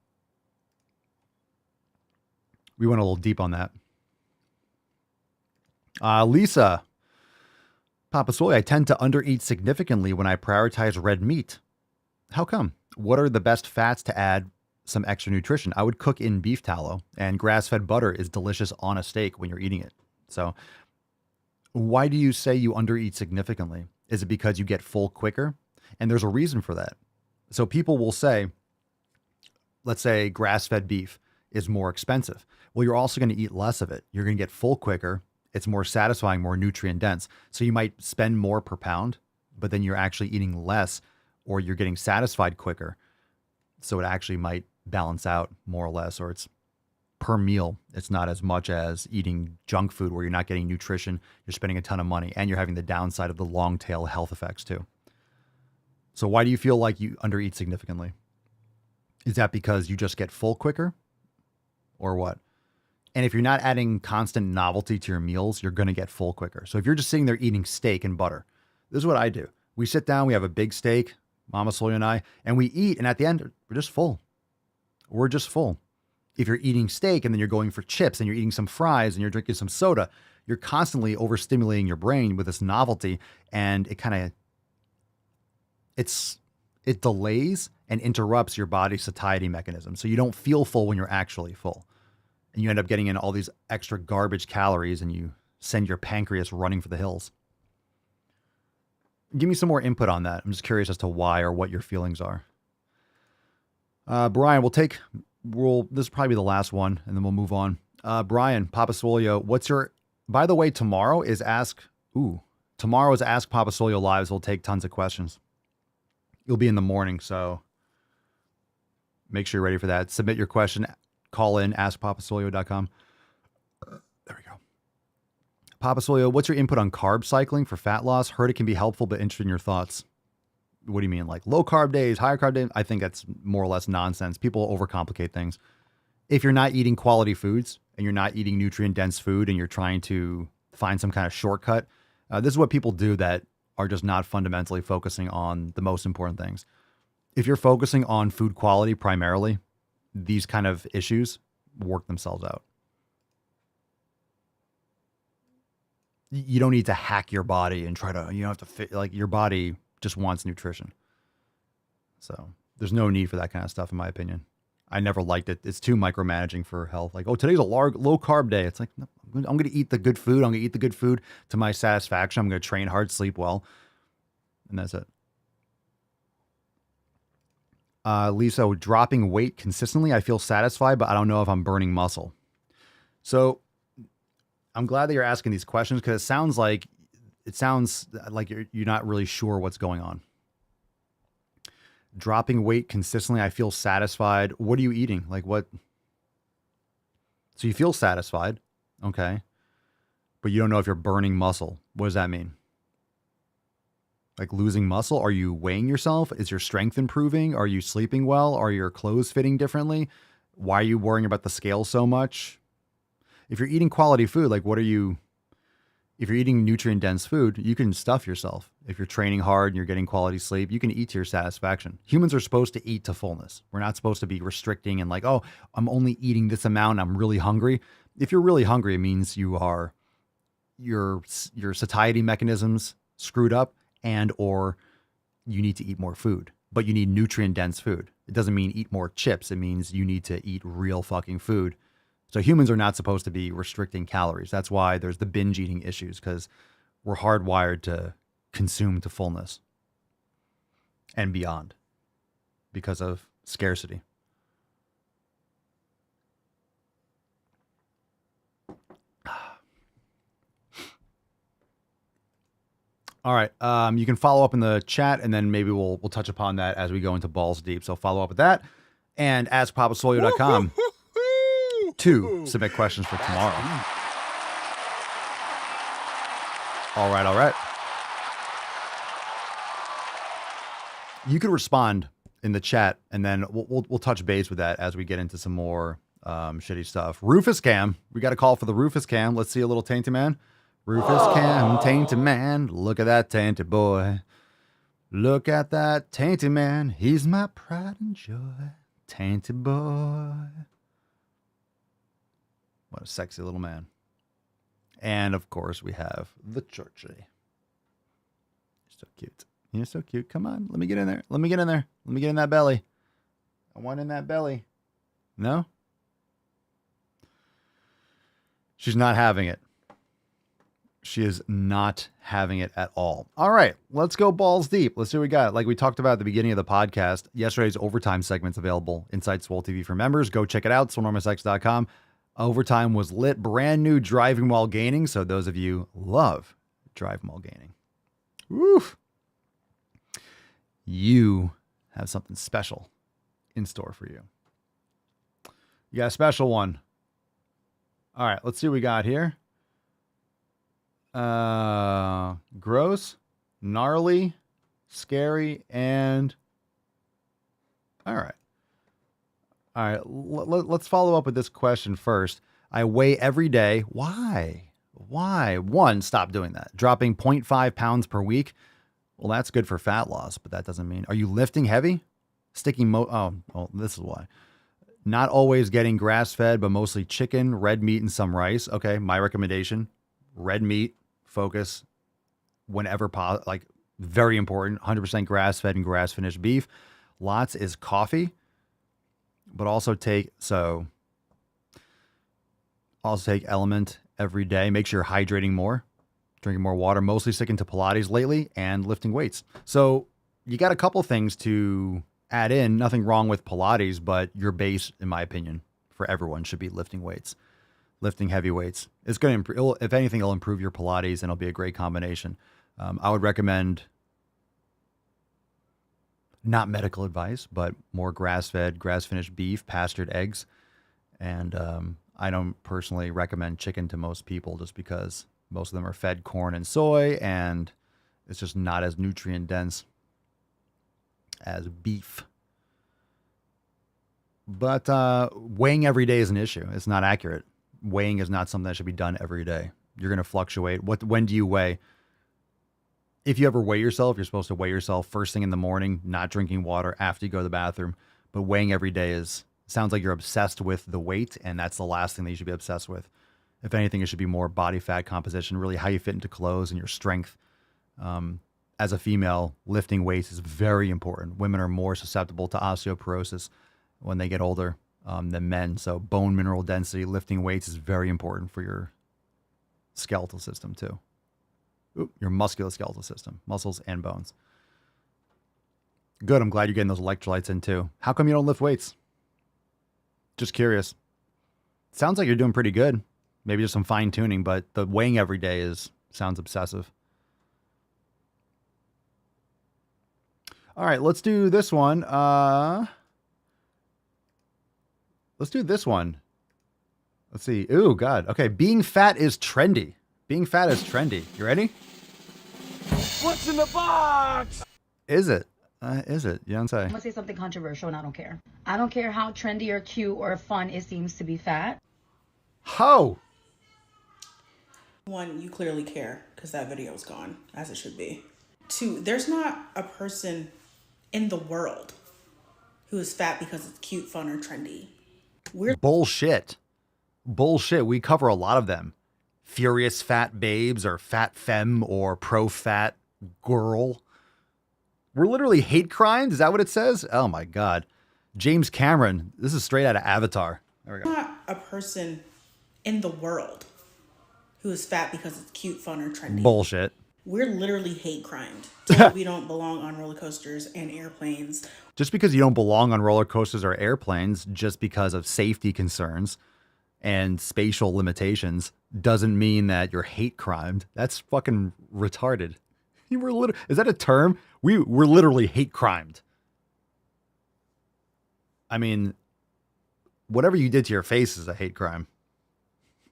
We went a little deep on that. Lisa, Papa Soy, I tend to undereat significantly when I prioritize red meat. How come? What are the best fats to add some extra nutrition? I would cook in beef tallow, and grass-fed butter is delicious on a steak when you're eating it. So why do you say you undereat significantly? Is it because you get full quicker? And there's a reason for that. So people will say, let's say grass-fed beef is more expensive. Well, you're also going to eat less of it. You're going to get full quicker. It's more satisfying, more nutrient dense. So you might spend more per pound, but then you're actually eating less, or you're getting satisfied quicker. So it actually might balance out more or less, or it's per meal. It's not as much as eating junk food where you're not getting nutrition. You're spending a ton of money, and you're having the downside of the long tail health effects too. So why do you feel like you undereat significantly? Is that because you just get full quicker, or what? And if you're not adding constant novelty to your meals, you're going to get full quicker. So if you're just sitting there eating steak and butter, this is what I do. We sit down, we have a big steak, Mama Soy and I, and we eat. And at the end, we're just full. We're just full. If you're eating steak and then you're going for chips and you're eating some fries and you're drinking some soda, you're constantly overstimulating your brain with this novelty. And it delays and interrupts your body's satiety mechanism. So you don't feel full when you're actually full. And you end up getting in all these extra garbage calories, and you send your pancreas running for the hills. Give me some more input on that. I'm just curious as to why or what your feelings are. Brian, this will probably be the last one, and then we'll move on. Brian, Papa Swolio, by the way, tomorrow is Ask Papa Swolio Lives. We'll take tons of questions. You'll be in the morning, so make sure you're ready for that. Submit your question. Call in, askpapasolio.com. There we go. Papa Swolio, what's your input on carb cycling for fat loss? Heard it can be helpful, but interested in your thoughts. What do you mean? Like low carb days, higher carb days? I think that's more or less nonsense. People overcomplicate things. If you're not eating quality foods and you're not eating nutrient dense food and you're trying to find some kind of shortcut, this is what people do that are just not fundamentally focusing on the most important things. If you're focusing on food quality primarily, these kind of issues work themselves out. You don't need to hack your body and you don't have to fit, like your body just wants nutrition. So there's no need for that kind of stuff, in my opinion. I never liked it. It's too micromanaging for health. Like, oh, today's a low carb day. It's like, no, I'm going to eat the good food. I'm going to eat the good food to my satisfaction. I'm going to train hard, sleep well. And that's it. Lisa, dropping weight consistently, I feel satisfied, but I don't know if I'm burning muscle. So I'm glad that you're asking these questions because it sounds like you're not really sure what's going on. Dropping weight consistently, I feel satisfied. What are you eating? Like what? So you feel satisfied, okay, but you don't know if you're burning muscle. What does that mean? Like losing muscle? Are you weighing yourself? Is your strength improving? Are you sleeping well? Are your clothes fitting differently? Why are you worrying about the scale so much? If you're eating quality food, like if you're eating nutrient dense food, you can stuff yourself. If you're training hard and you're getting quality sleep, you can eat to your satisfaction. Humans are supposed to eat to fullness. We're not supposed to be restricting and like, oh, I'm only eating this amount. I'm really hungry. If you're really hungry, it means your satiety mechanisms screwed up or you need to eat more food, but you need nutrient dense food. It doesn't mean eat more chips. It means you need to eat real fucking food. So humans are not supposed to be restricting calories. That's why there's the binge eating issues, because we're hardwired to consume to fullness and beyond because of scarcity. All right. You can follow up in the chat, and then maybe we'll touch upon that as we go into Balls Deep. So follow up with that and askpapasolio.com to submit questions for tomorrow. All right. You could respond in the chat, and then we'll touch base with that as we get into some more shitty stuff. Rufus Cam. We got a call for the Rufus Cam. Let's see a little Tainted Man. Rufus Cam, Tainted Man. Look at that tainted boy. Look at that tainted man. He's my pride and joy. Tainted boy. What a sexy little man. And of course, we have the Churchy. You're so cute. You're so cute. Come on. Let me get in there. Let me get in there. Let me get in that belly. I want in that belly. No? She's not having it. She is not having it at all. All right, let's go balls deep. Let's see what we got. Like we talked about at the beginning of the podcast, yesterday's overtime segment's available inside Swole TV for members. Go check it out, swolenormousx.com. Overtime was lit. Brand new driving while gaining. So those of you love driving while gaining. Woof. You have something special in store for you. You got a special one. All right, let's see what we got here. Gross, gnarly, scary, and all right. Let's follow up with this question first. I weigh every day. Why? One, stop doing that. Dropping 0.5 pounds per week. Well, that's good for fat loss, but that doesn't mean. Are you lifting heavy? This is why. Not always getting grass-fed, but mostly chicken, red meat, and some rice. Okay, my recommendation, red meat. Focus whenever possible, like very important, 100% grass-fed and grass-finished beef. Lots is coffee, but also take Element every day. Make sure you're hydrating more, drinking more water, mostly sticking to Pilates lately and lifting weights. So you got a couple things to add in, nothing wrong with Pilates, but your base, in my opinion, for everyone should be lifting weights. Lifting heavy weights. It's going to improve, if anything, it'll improve your Pilates and it'll be a great combination. I would recommend not medical advice, but more grass-fed, grass-finished beef, pastured eggs. And I don't personally recommend chicken to most people just because most of them are fed corn and soy, and it's just not as nutrient dense as beef. But weighing every day is an issue. It's not accurate. Weighing is not something that should be done every day. You're going to fluctuate. When do you weigh? If you ever weigh yourself, you're supposed to weigh yourself first thing in the morning, not drinking water after you go to the bathroom. But weighing every day sounds like you're obsessed with the weight, and that's the last thing that you should be obsessed with. If anything, it should be more body fat composition, really how you fit into clothes and your strength. As a female, lifting weights is very important. Women are more susceptible to osteoporosis when they get older than men. So bone mineral density, lifting weights is very important for your skeletal system too. Your musculoskeletal system, muscles and bones. Good. I'm glad you're getting those electrolytes in too. How come you don't lift weights? Just curious. Sounds like you're doing pretty good. Maybe just some fine tuning, but the weighing every day sounds obsessive. All right, let's do this one. Let's do this one. Let's see. Ooh, God. Okay, being fat is trendy. Being fat is trendy. You ready? What's in the box? Is it? Is it? You don't say. I'm gonna say something controversial and I don't care. I don't care how trendy or cute or fun it seems to be fat. How? One, you clearly care because that video is gone, as it should be. Two, there's not a person in the world who is fat because it's cute, fun, or trendy. Bullshit. Bullshit. We cover a lot of them. Furious fat babes or fat femme or pro-fat girl. We're literally hate crimes. Is that what it says? Oh my God. James Cameron. This is straight out of Avatar. There we go. There's not a person in the world who is fat because it's cute, fun, or trendy. Bullshit. We're literally hate crimed. We don't belong on roller coasters and airplanes. Just because you don't belong on roller coasters or airplanes, just because of safety concerns and spatial limitations, doesn't mean that you're hate crimed. That's fucking retarded. Is that a term? We're literally hate crimed. I mean, whatever you did to your face is a hate crime.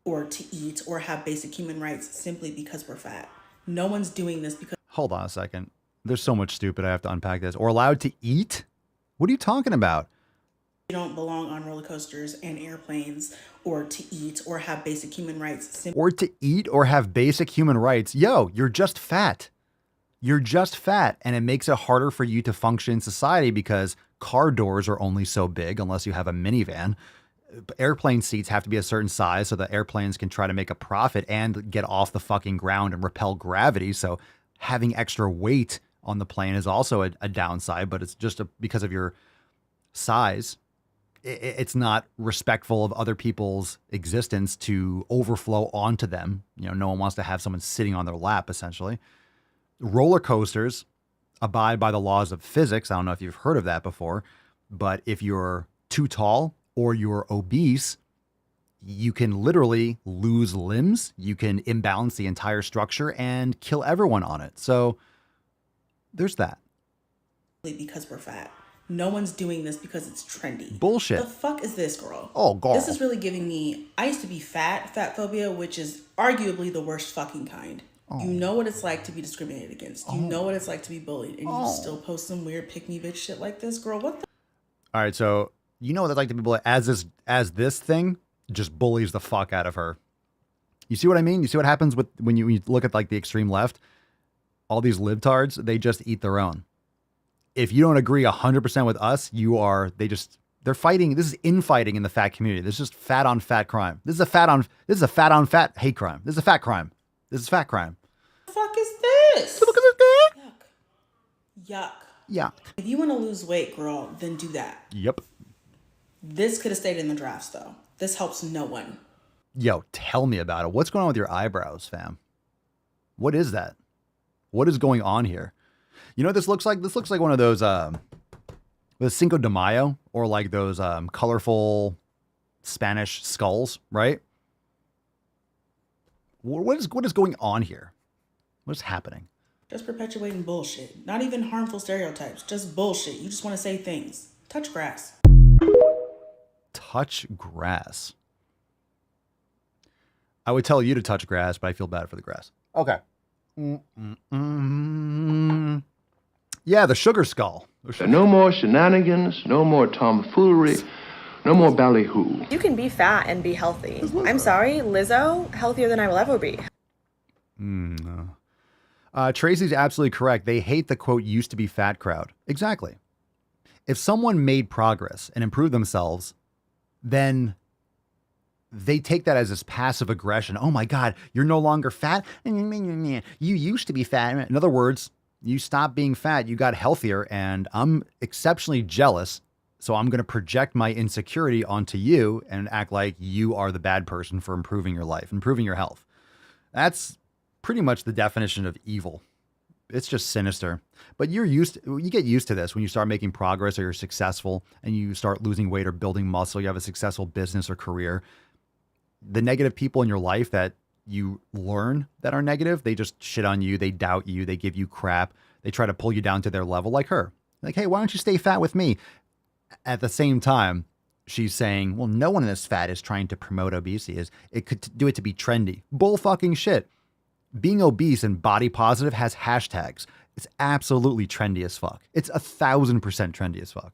Or to eat or have basic human rights simply because we're fat. No one's doing this because... Hold on a second. There's so much stupid. I have to unpack this. Or allowed to eat? What are you talking about? You don't belong on roller coasters and airplanes, or to eat or have basic human rights. Or to eat or have basic human rights. Yo, you're just fat. You're just fat. And it makes it harder for you to function in society because car doors are only so big unless you have a minivan. Airplane seats have to be a certain size so that airplanes can try to make a profit and get off the fucking ground and repel gravity. So having extra weight on the plane is also a downside, but it's just because of your size. It's not respectful of other people's existence to overflow onto them. You know, no one wants to have someone sitting on their lap, essentially. Roller coasters abide by the laws of physics. I don't know if you've heard of that before, but if you're too tall or you're obese, you can literally lose limbs. You can imbalance the entire structure and kill everyone on it. So there's that. Because we're fat. No one's doing this because it's trendy. Bullshit. The fuck is this, girl? Oh, God. This is really giving me... I used to be fat phobia, which is arguably the worst fucking kind. Oh. You know what it's like to be discriminated against. You know what it's like to be bullied. And you still post some weird pick-me bitch shit like this, girl. What the... All right, so you know what it's like to be bullied. As this thing just bullies the fuck out of her. You see what I mean? You see what happens when you look at like the extreme left? All these libtards, they just eat their own. If you don't agree 100% with us, they're fighting. This is infighting in the fat community. This is just fat on fat crime. This is a fat on fat hate crime. This is a fat crime. This is fat crime. What the fuck is this? Yuck. Yuck. If you want to lose weight, girl, then do that. Yep. This could have stayed in the drafts, though. This helps no one. Yo, tell me about it. What's going on with your eyebrows, fam? What is that? What is going on here? You know what this looks like? This looks like one of those with Cinco de Mayo or like those colorful Spanish skulls, right? What is going on here? What is happening? Just perpetuating bullshit. Not even harmful stereotypes. Just bullshit. You just want to say things. Touch grass. Touch grass. I would tell you to touch grass, but I feel bad for the grass. Okay. Yeah, the sugar skull. No more shenanigans, no more tomfoolery, no more ballyhoo. You can be fat and be healthy. I'm sorry, Lizzo, healthier than I will ever be. No. Tracy's absolutely correct. They hate the quote used to be fat crowd. Exactly. If someone made progress and improved themselves, then they take that as this passive aggression. Oh my God, you're no longer fat. You used to be fat. In other words, you stopped being fat. You got healthier, and I'm exceptionally jealous. So I'm going to project my insecurity onto you and act like you are the bad person for improving your life, improving your health. That's pretty much the definition of evil. It's just sinister. But you get used to this when you start making progress or you're successful and you start losing weight or building muscle. You have a successful business or career. The negative people in your life that you learn that are negative, they just shit on you. They doubt you. They give you crap. They try to pull you down to their level like her. Like, hey, why don't you stay fat with me? At the same time, she's saying, well, no one in this fat is trying to promote obesity. It could do it to be trendy. Bull fucking shit. Being obese and body positive has hashtags. It's absolutely trendy as fuck. It's 1,000% trendy as fuck.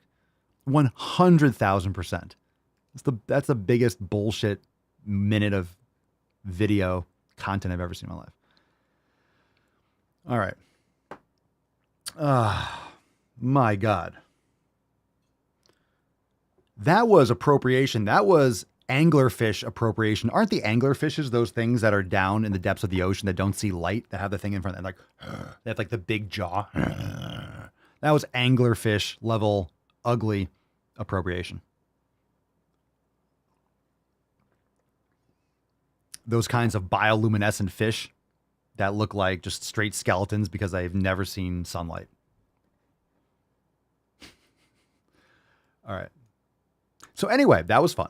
100,000%. That's the biggest bullshit minute of video content I've ever seen in my life. All right. My God. That was appropriation. That was anglerfish appropriation. Aren't the anglerfishes those things that are down in the depths of the ocean that don't see light, that have the thing in front of them, they have like the big jaw? That was anglerfish level ugly appropriation. Those kinds of bioluminescent fish that look like just straight skeletons because I've never seen sunlight. All right. So anyway, that was fun.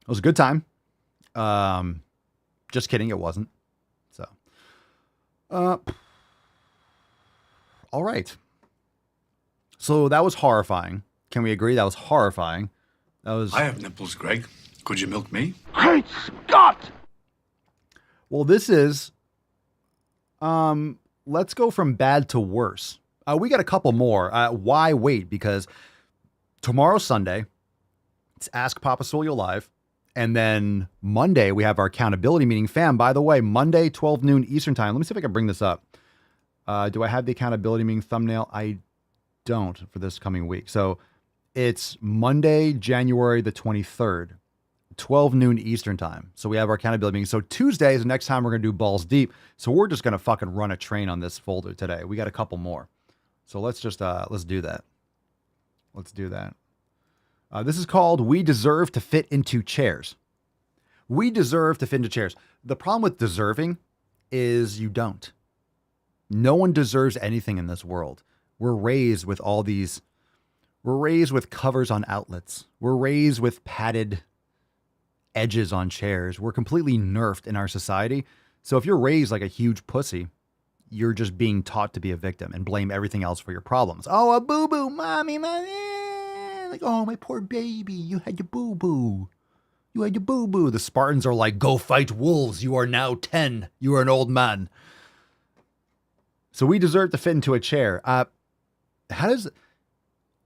It was a good time. Just kidding, it wasn't. So, all right. So that was horrifying. Can we agree that was horrifying? That was. I have nipples, Greg. Could you milk me? Great Scott! Well, this is. Let's go from bad to worse. We got a couple more. Why wait? Because tomorrow's Sunday. It's Ask Papa Swole Live. And then Monday, we have our accountability meeting. Fam, by the way, Monday, 12 noon Eastern time. Let me see if I can bring this up. Do I have the accountability meeting thumbnail? I don't for this coming week. So it's Monday, January the 23rd, 12 noon Eastern time. So we have our accountability meeting. So Tuesday is the next time we're going to do Balls Deep. So we're just going to fucking run a train on this folder today. We got a couple more. So let's just, let's do that. Let's do that. This is called We Deserve to Fit into Chairs. We deserve to fit into chairs. The problem with deserving is you don't. No one deserves anything in this world. We're raised with all these, we're raised with covers on outlets. We're raised with padded edges on chairs. We're completely nerfed in our society. So if you're raised like a huge pussy, you're just being taught to be a victim and blame everything else for your problems. Oh, a boo-boo, mommy. Like, oh, my poor baby, you had your boo-boo. You had your boo-boo. The Spartans are like, go fight wolves. You are now 10. You are an old man. So we deserve to fit into a chair.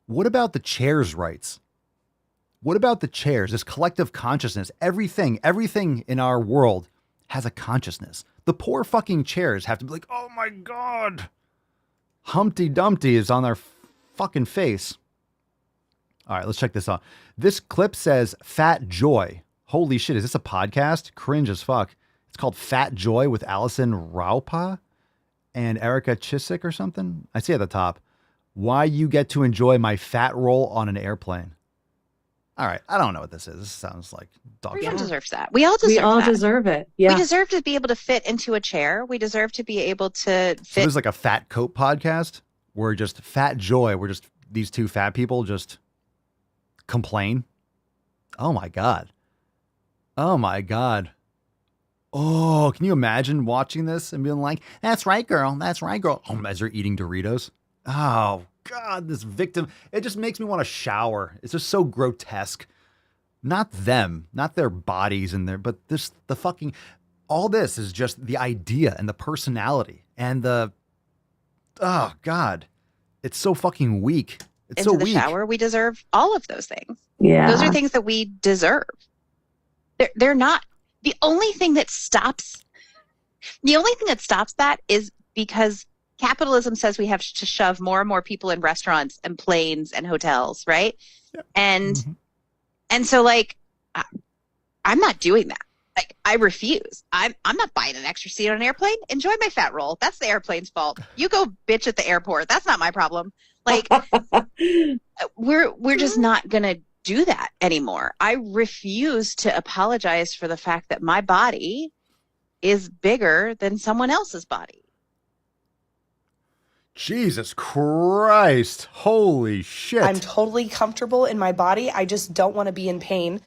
What about the chair's rights? What about the chairs? This collective consciousness, everything in our world has a consciousness. The poor fucking chairs have to be like, oh my God. Humpty Dumpty is on their fucking face. All right, let's check this out. This clip says Fat Joy. Holy shit, is this a podcast? Cringe as fuck. It's called Fat Joy with Allison Raupa and Erica Chiswick or something. I see at the top. Why you get to enjoy my fat roll on an airplane. All right, I don't know what this is. This sounds like dog shit. Everyone deserves that. We all deserve that. Deserve it. Yeah. We deserve to be able to fit into a chair. We deserve to be able to fit. So this is like a fat coat podcast. We're just Fat Joy. We're just these two fat people just complain. Oh my God. Oh my God. Oh, can you imagine watching this and being like, that's right, girl. That's right, girl. Oh, as they're eating Doritos. Oh God, this victim. It just makes me want to shower. It's just so grotesque. Not them, not their bodies in there, but this, the fucking, all this is just the idea and the personality and the, oh God, it's so fucking weak. It's into so the weak. shower. We deserve all of those things. Yeah. Those are things that we deserve. They're not the only thing that stops. The only thing that stops that is because capitalism says we have to shove more and more people in restaurants and planes and hotels, right? Yeah. And so like, I'm not doing that. Like, I refuse. I'm not buying an extra seat on an airplane. Enjoy my fat roll. That's the airplane's fault. You go bitch at the airport. That's not my problem. Like, we're just not gonna do that anymore. I refuse to apologize for the fact that my body is bigger than someone else's body. Jesus Christ. Holy shit. I'm totally comfortable in my body. I just don't want to be in pain.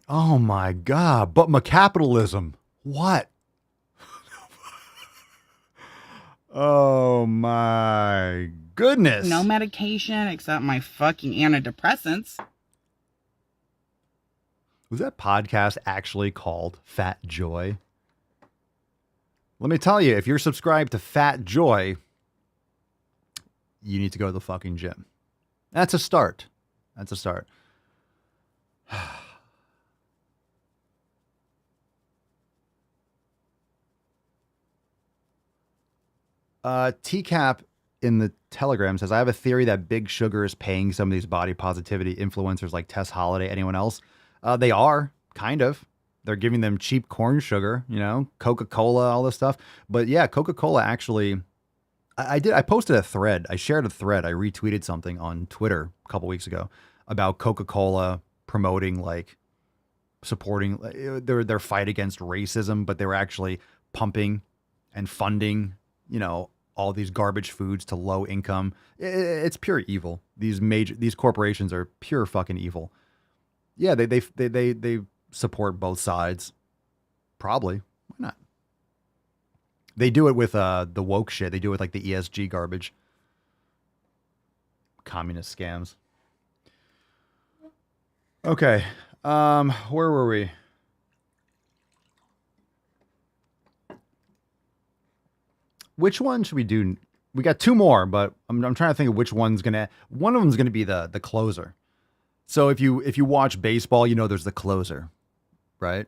Oh my God. But my capitalism. What? Oh my goodness. No medication except my fucking antidepressants. Was that podcast actually called Fat Joy? Let me tell you, if you're subscribed to Fat Joy, you need to go to the fucking gym. That's a start. That's a start. TCAP in the Telegram says, I have a theory that Big Sugar is paying some of these body positivity influencers like Tess Holiday, anyone else. They are, kind of. They're giving them cheap corn sugar, you know, Coca-Cola, all this stuff. But yeah, Coca-Cola actually, I posted a thread. I shared a thread. I retweeted something on Twitter a couple weeks ago about Coca-Cola promoting, like, supporting their fight against racism, but they were actually pumping and funding, you know, all these garbage foods to low income. It's pure evil. These corporations are pure fucking evil. Yeah, they support both sides. Probably. Why not? They do it with the woke shit. They do it with like the ESG garbage. Communist scams. Okay. Where were we? Which one should we do? We got two more, but I'm trying to think of which one's gonna. One of them's gonna be the closer. So if you watch baseball, you know there's the closer, right?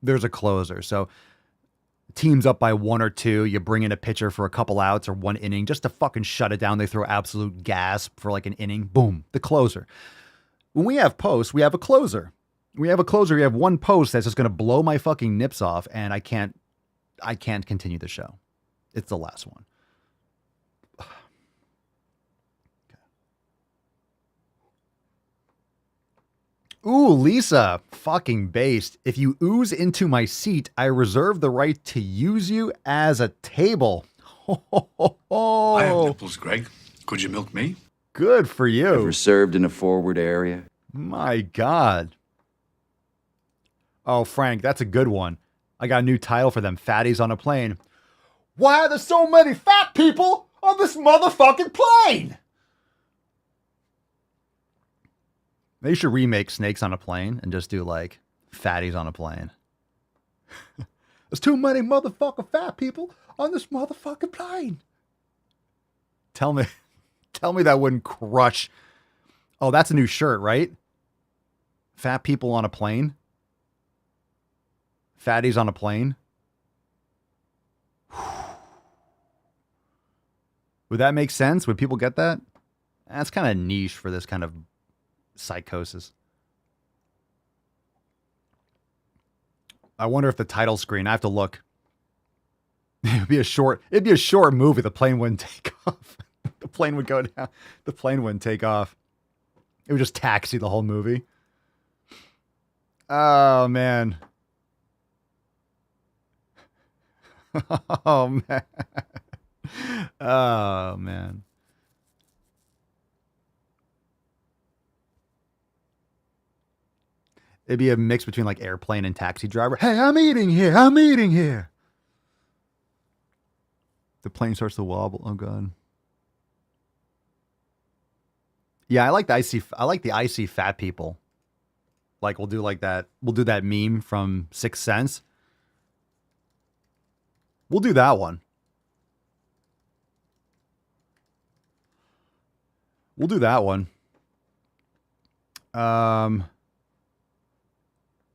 There's a closer. So team's up by 1 or 2, you bring in a pitcher for a couple outs or 1 inning just to fucking shut it down. They throw absolute gas for like an inning. Boom, the closer. When we have posts, we have a closer. We have a closer. We have one post that's just gonna blow my fucking nips off, and I can't continue the show. It's the last one. Ooh, Lisa, fucking based. If you ooze into my seat, I reserve the right to use you as a table. I have nipples, Greg. Could you milk me? Good for you. Ever served in a forward area? My God. Oh, Frank, that's a good one. I got a new title for them. Fatties on a plane. Why are there so many fat people on this motherfucking plane? They should remake Snakes on a Plane and just do like Fatties on a Plane. There's too many motherfucking fat people on this motherfucking plane. Tell me that wouldn't crush. Oh, that's a new shirt, right? Fat people on a plane. Fatties on a plane. Would that make sense? Would people get that? That's kind of niche for this kind of psychosis. I wonder if the title screen, I have to look. It'd be a short movie. The plane wouldn't take off. The plane would go down. The plane wouldn't take off. It would just taxi the whole movie. Oh, man. Oh, man. Oh, man. It'd be a mix between like airplane and taxi driver. Hey, I'm eating here. I'm eating here. The plane starts to wobble. Oh God. Yeah, I like the icy fat people. Like we'll do like that. We'll do that meme from Sixth Sense. We'll do that one. We'll do that one.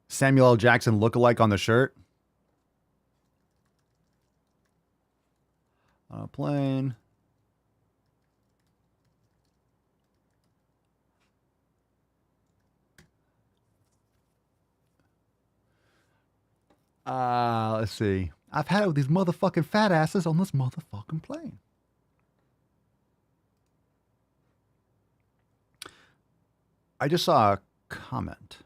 Samuel L. Jackson lookalike on the shirt. On a plane. Let's see. I've had it with these motherfucking fat asses on this motherfucking plane. I just saw a comment.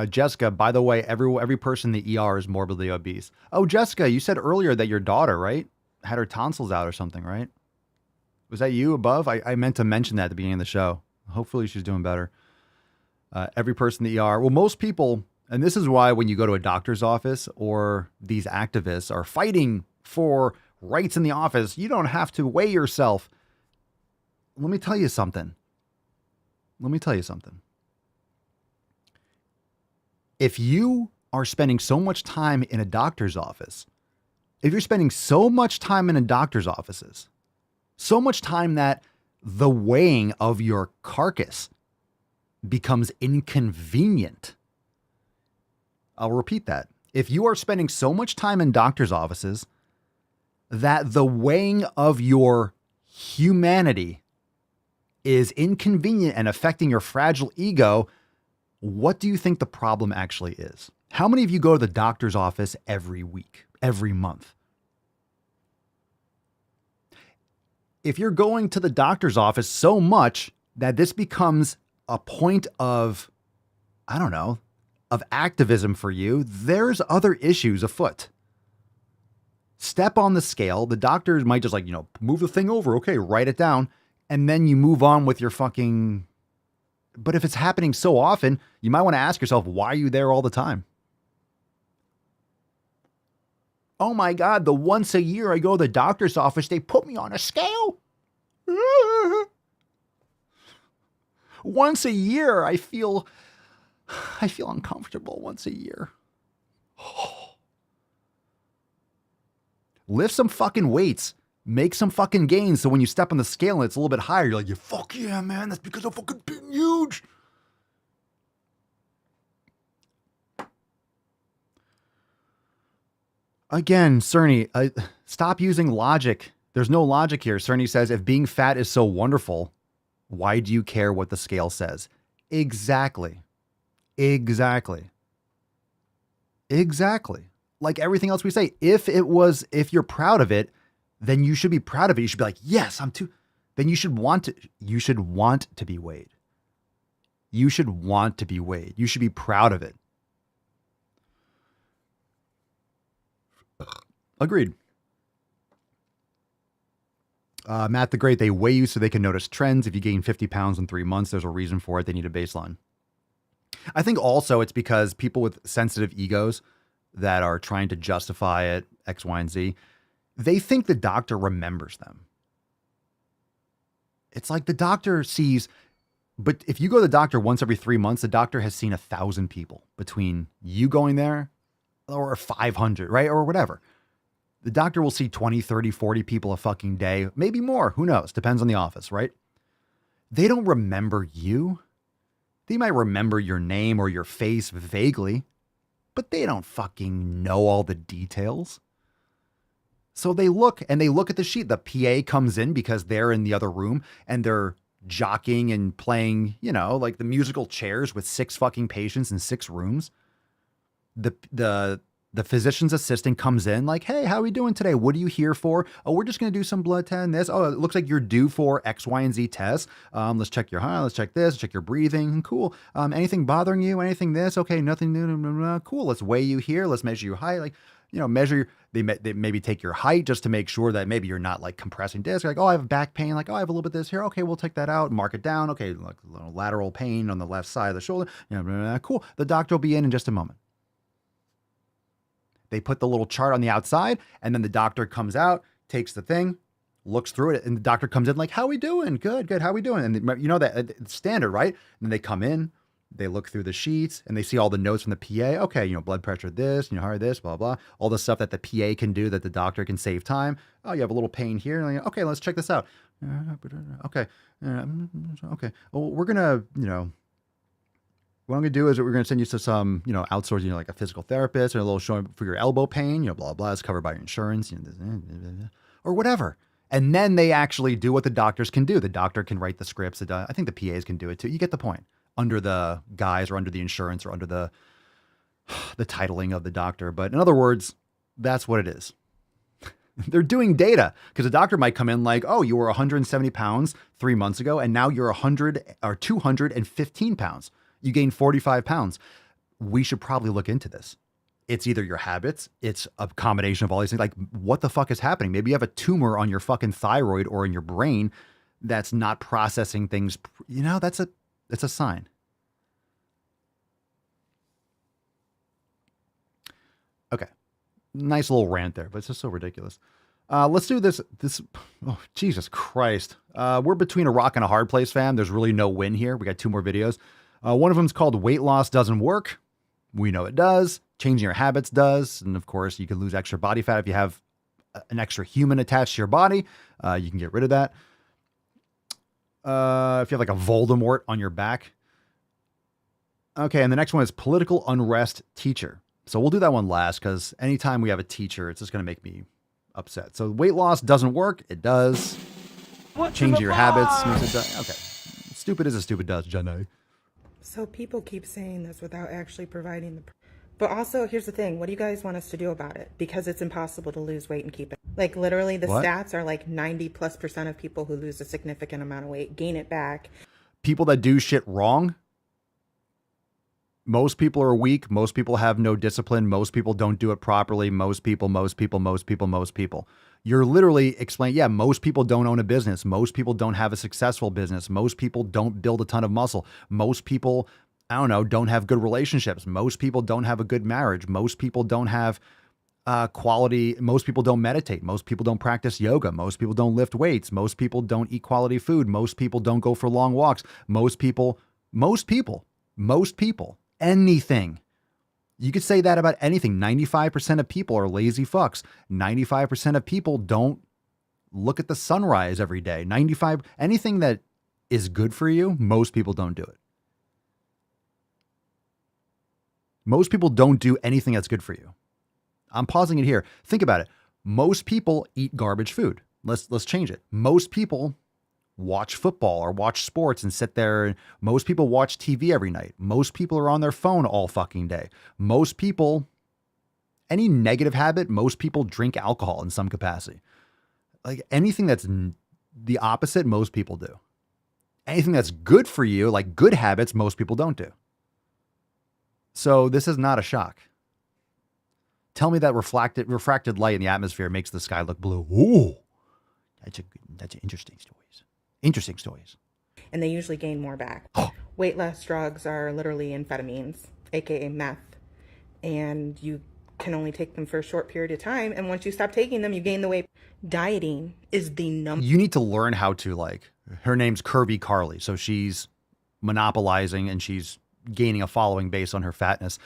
Jessica, by the way, every person in the ER is morbidly obese. Oh, Jessica, you said earlier that your daughter, right, had her tonsils out or something, right? Was that you above? I meant to mention that at the beginning of the show. Hopefully she's doing better. Every person in the ER. Well, most people, and this is why when you go to a doctor's office or these activists are fighting for rights in the office, you don't have to weigh yourself. Let me tell you something. If you are spending so much time in a doctor's office, if you're spending so much time in a doctor's offices, so much time that the weighing of your carcass becomes inconvenient. I'll repeat that. If you are spending so much time in doctor's offices that the weighing of your humanity is inconvenient and affecting your fragile ego, what do you think the problem actually is? How many of you go to the doctor's office every week, every month? If you're going to the doctor's office so much that this becomes a point of, I don't know, of activism for you, there's other issues afoot. Step on the scale. The doctors might just move the thing over. Okay, write it down. And then you move on with your fucking... But if it's happening so often, you might want to ask yourself, why are you there all the time? Oh my God, the once a year I go to the doctor's office, they put me on a scale. Once a year, I feel uncomfortable once a year. Lift some fucking weights. Make some fucking gains so when you step on the scale and it's a little bit higher, you're like, yeah, fuck yeah, man. That's because I'm fucking being huge. Again, Cerny, stop using logic. There's no logic here. Cerny says, if being fat is so wonderful, why do you care what the scale says? Exactly. Like everything else we say, if you're proud of it, then you should be proud of it. You should be like, yes, then you should want to be weighed. You should want to be weighed. You should be proud of it. Agreed. Matt the Great, they weigh you so they can notice trends. If you gain 50 pounds in 3 months, there's a reason for it. They need a baseline. I think also it's because people with sensitive egos that are trying to justify it, X, Y, and Z, they think the doctor remembers them. It's like the doctor sees, but if you go to the doctor once every 3 months, the doctor has seen 1,000 people between you going there or 500, right? Or whatever. The doctor will see 20, 30, 40 people a fucking day, maybe more. Who knows? Depends on the office, right? They don't remember you. They might remember your name or your face vaguely, but they don't fucking know all the details. So they look at the sheet. The PA comes in because they're in the other room and they're jockeying and playing, like the musical chairs with 6 fucking patients in 6 rooms. The physician's assistant comes in like, hey, how are we doing today? What are you here for? Oh, we're just going to do some blood test and this. Oh, it looks like you're due for X, Y, and Z tests. Let's check your heart. Let's check this. Check your breathing. Cool. Anything bothering you? Anything this? Okay, nothing new. Cool. Let's weigh you here. Let's measure your height. Like, measure. They maybe take your height just to make sure that maybe you're not like compressing disc. Like, oh, I have back pain. Like, oh, I have a little bit of this here. Okay, we'll take that out, mark it down. Okay, like a little lateral pain on the left side of the shoulder. Cool. The doctor will be in just a moment. They put the little chart on the outside, and then the doctor comes out, takes the thing, looks through it, and the doctor comes in like, how we doing? Good. How we doing? And that it's standard, right? And then they come in, they look through the sheets, and they see all the notes from the PA. Okay, blood pressure this, heart this, blah, blah. All the stuff that the PA can do that the doctor can save time. Oh, you have a little pain here. Like, okay, let's check this out. Okay. Okay. Well, we're going to, what I'm going to do is we're going to send you to some, outsourcing, like a physical therapist, or a little showing for your elbow pain, blah, blah. It's covered by your insurance, or whatever. And then they actually do what the doctors can do. The doctor can write the scripts. I think the PAs can do it too. You get the point. Under the guise or under the insurance or under the titling of the doctor. But in other words, that's what it is. They're doing data because the doctor might come in like, oh, you were 170 pounds 3 months ago, and now you're 100 or 215 pounds. You gained 45 pounds. We should probably look into this. It's either your habits, it's a combination of all these things. Like, what the fuck is happening? Maybe you have a tumor on your fucking thyroid or in your brain that's not processing things. That's a sign. Okay. Nice little rant there, but it's just so ridiculous. Let's do this. Oh, Jesus Christ. We're between a rock and a hard place, fam. There's really no win here. We got 2 more videos. One of them is called Weight Loss Doesn't Work. We know it does. Changing your habits does. And of course, you can lose extra body fat if you have an extra human attached to your body. You can get rid of that. If you have like a Voldemort on your back. Okay, and the next one is political unrest teacher. So we'll do that one last because anytime we have a teacher, it's just going to make me upset. So weight loss doesn't work. It does. Change your habits. Means it does. Okay. Stupid is as stupid does, Jenny. So people keep saying this without actually providing the... But also, here's the thing. What do you guys want us to do about it? Because it's impossible to lose weight and keep it. Like, literally, the stats are like 90+% of people who lose a significant amount of weight gain it back. People that do shit wrong. Most people are weak. Most people have no discipline. Most people don't do it properly. Most people. You're literally explaining, yeah, most people don't own a business. Most people don't have a successful business. Most people don't build a ton of muscle. Most people, don't have good relationships. Most people don't have a good marriage. Most people don't have quality. Most people don't meditate. Most people don't practice yoga. Most people don't lift weights. Most people don't eat quality food. Most people don't go for long walks. Most people, anything. You could say that about anything. 95% of people are lazy fucks. 95% of people don't look at the sunrise every day. Anything that is good for you, most people don't do it. Most people don't do anything that's good for you. I'm pausing it here. Think about it. Most people eat garbage food. Let's change it. Most people watch football or watch sports and sit there. Most people watch TV every night. Most people are on their phone all fucking day. Most people, any negative habit, most people drink alcohol in some capacity. Like anything that's the opposite, most people do. Anything that's good for you, like good habits, most people don't do. So this is not a shock. Tell me that refracted light in the atmosphere makes the sky look blue. Ooh, that's interesting stories. Interesting stories. And they usually gain more back. Weight loss drugs are literally amphetamines, aka meth. And you can only take them for a short period of time. And once you stop taking them, you gain the weight. Dieting is the number. You need to learn how to her name's Curvy Carly. So she's monopolizing and she's gaining a following based on her fatness.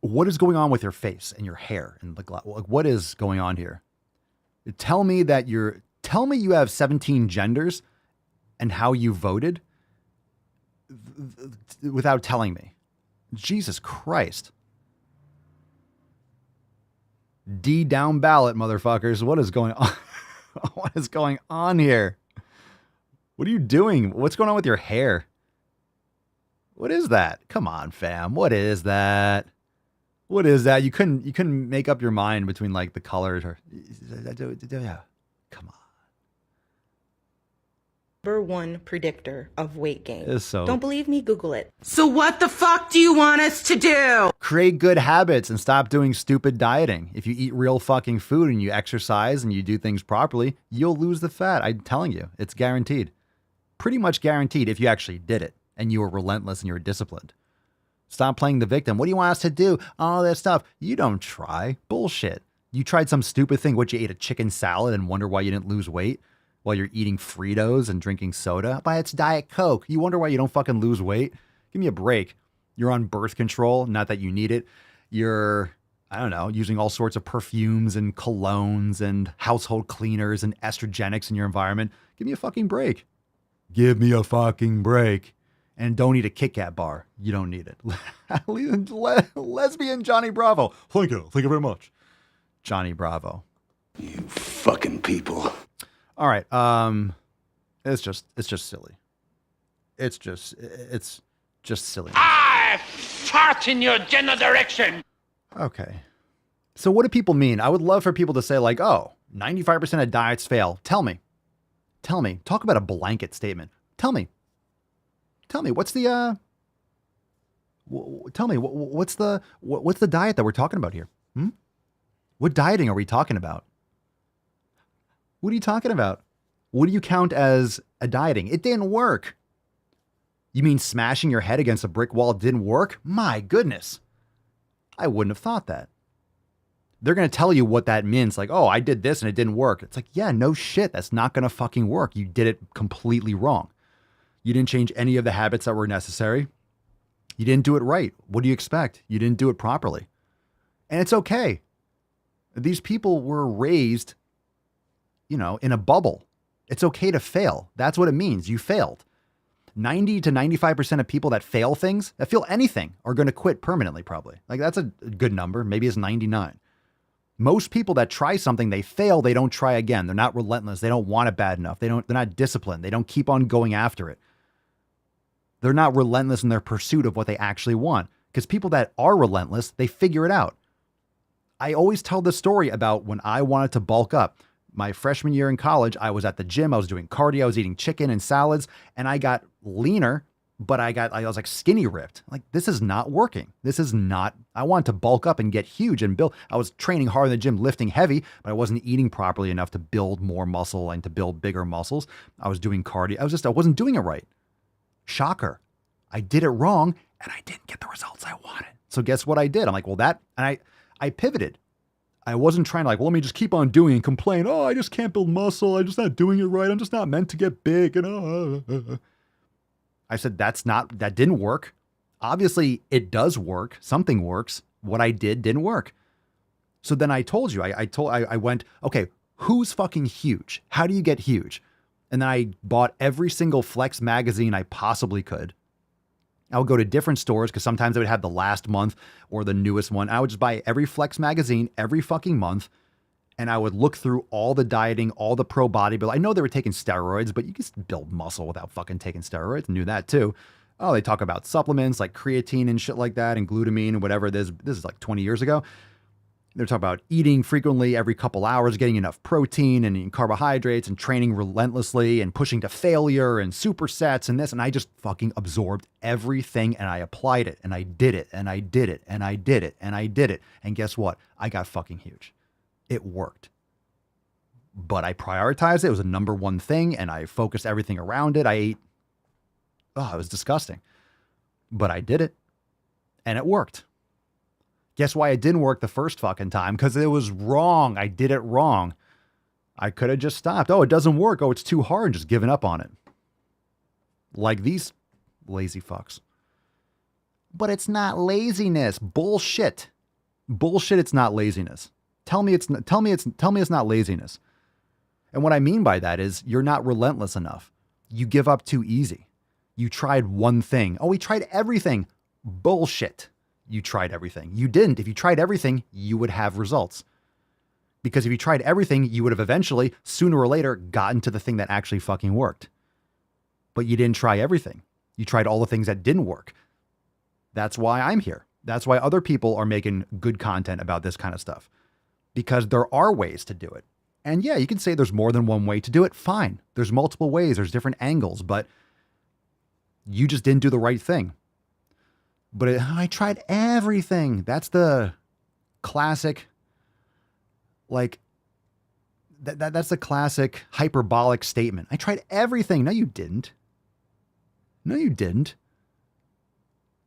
What is going on with your face and your hair? And what is going on here? Tell me you have 17 genders and how you voted without telling me. Jesus Christ. D down ballot, motherfuckers. What is going on? What is going on here? What are you doing? What's going on with your hair? What is that? Come on, fam. What is that? What is that? You couldn't make up your mind between the colors or yeah. Come on. #1 predictor of weight gain. Is so. Don't believe me? Google it. So what the fuck do you want us to do? Create good habits and stop doing stupid dieting. If you eat real fucking food and you exercise and you do things properly, you'll lose the fat. I'm telling you, it's guaranteed. Pretty much guaranteed if you actually did it and you were relentless and you were disciplined. Stop playing the victim. What do you want us to do? All that stuff. You don't try. Bullshit. You tried some stupid thing. What, you ate a chicken salad and wonder why you didn't lose weight while you're eating Fritos and drinking soda? But it's Diet Coke. You wonder why you don't fucking lose weight? Give me a break. You're on birth control. Not that you need it. You're, I don't know, using all sorts of perfumes and colognes and household cleaners and estrogenics in your environment. Give me a fucking break. Give me a fucking break. And don't eat a Kit Kat bar. You don't need it. Lesbian Johnny Bravo. Thank you. Thank you very much. Johnny Bravo. You fucking people. All right. It's just silly. It's just silly. I fart in your general direction. Okay. So what do people mean? I would love for people to say like, oh, 95% of diets fail. Tell me. Talk about a blanket statement. Tell me, what's the, what's the diet that we're talking about here? What dieting are we talking about? What are you talking about? What do you count as a dieting? It didn't work. You mean smashing your head against a brick wall didn't work? My goodness. I wouldn't have thought that. They're going to tell you what that means. Like, oh, I did this and it didn't work. It's like, yeah, no shit. That's not going to fucking work. You did it completely wrong. You didn't change any of the habits that were necessary. You didn't do it right. What do you expect? You didn't do it properly. And it's okay. These people were raised, in a bubble. It's okay to fail. That's what it means. You failed. 90 to 95% of people that fail things, that feel anything, are going to quit permanently, probably. Like, that's a good number. Maybe it's 99. Most people that try something, they fail, they don't try again. They're not relentless. They don't want it bad enough. They're not disciplined. They don't keep on going after it. They're not relentless in their pursuit of what they actually want. Because people that are relentless, they figure it out. I always tell this story about when I wanted to bulk up. My freshman year in college, I was at the gym. I was doing cardio. I was eating chicken and salads, and I got leaner, but I was like skinny ripped. Like, this is not working. I wanted to bulk up and get huge and build. I was training hard in the gym, lifting heavy, but I wasn't eating properly enough to build more muscle and to build bigger muscles. I was doing cardio. I wasn't doing it right. Shocker. I did it wrong and I didn't get the results I wanted. So guess what I did? I'm like, I pivoted. I wasn't trying to let me just keep on doing and complain. Oh, I just can't build muscle. I'm just not doing it right. I'm just not meant to get big. And I said, that didn't work. Obviously it does work. Something works. What I did didn't work. So then I told you, I went, okay, who's fucking huge? How do you get huge? And then I bought every single Flex magazine I possibly could. I would go to different stores because sometimes they would have the last month or the newest one. I would just buy every Flex magazine every fucking month. And I would look through all the dieting, all the pro bodybuilding. I know they were taking steroids, but you can build muscle without fucking taking steroids. I knew that too. Oh, they talk about supplements like creatine and shit like that and glutamine and whatever it is. This is like 20 years ago. They're talking about eating frequently every couple hours, getting enough protein and carbohydrates and training relentlessly and pushing to failure and supersets and this. And I just fucking absorbed everything and I applied it and I did it and I did it and I did it and I did it. And guess what? I got fucking huge. It worked. But I prioritized it. It was a number one thing and I focused everything around it. I ate. Oh, it was disgusting. But I did it and it worked. Guess why it didn't work the first fucking time? Because it was wrong. I did it wrong. I could have just stopped. Oh, it doesn't work. Oh, it's too hard. And just given up on it. Like these lazy fucks. But it's not laziness. Bullshit. Bullshit. It's not laziness. Tell me it's not laziness. And what I mean by that is you're not relentless enough. You give up too easy. You tried one thing. Oh, we tried everything. Bullshit. You tried everything. You didn't. If you tried everything, you would have results. Because if you tried everything, you would have eventually, sooner or later, gotten to the thing that actually fucking worked. But you didn't try everything. You tried all the things that didn't work. That's why I'm here. That's why other people are making good content about this kind of stuff. Because there are ways to do it. And yeah, you can say there's more than one way to do it. Fine. There's multiple ways. There's different angles, but you just didn't do the right thing. But I tried everything. That's the classic, like, that's the classic hyperbolic statement. I tried everything. No, you didn't. No, you didn't.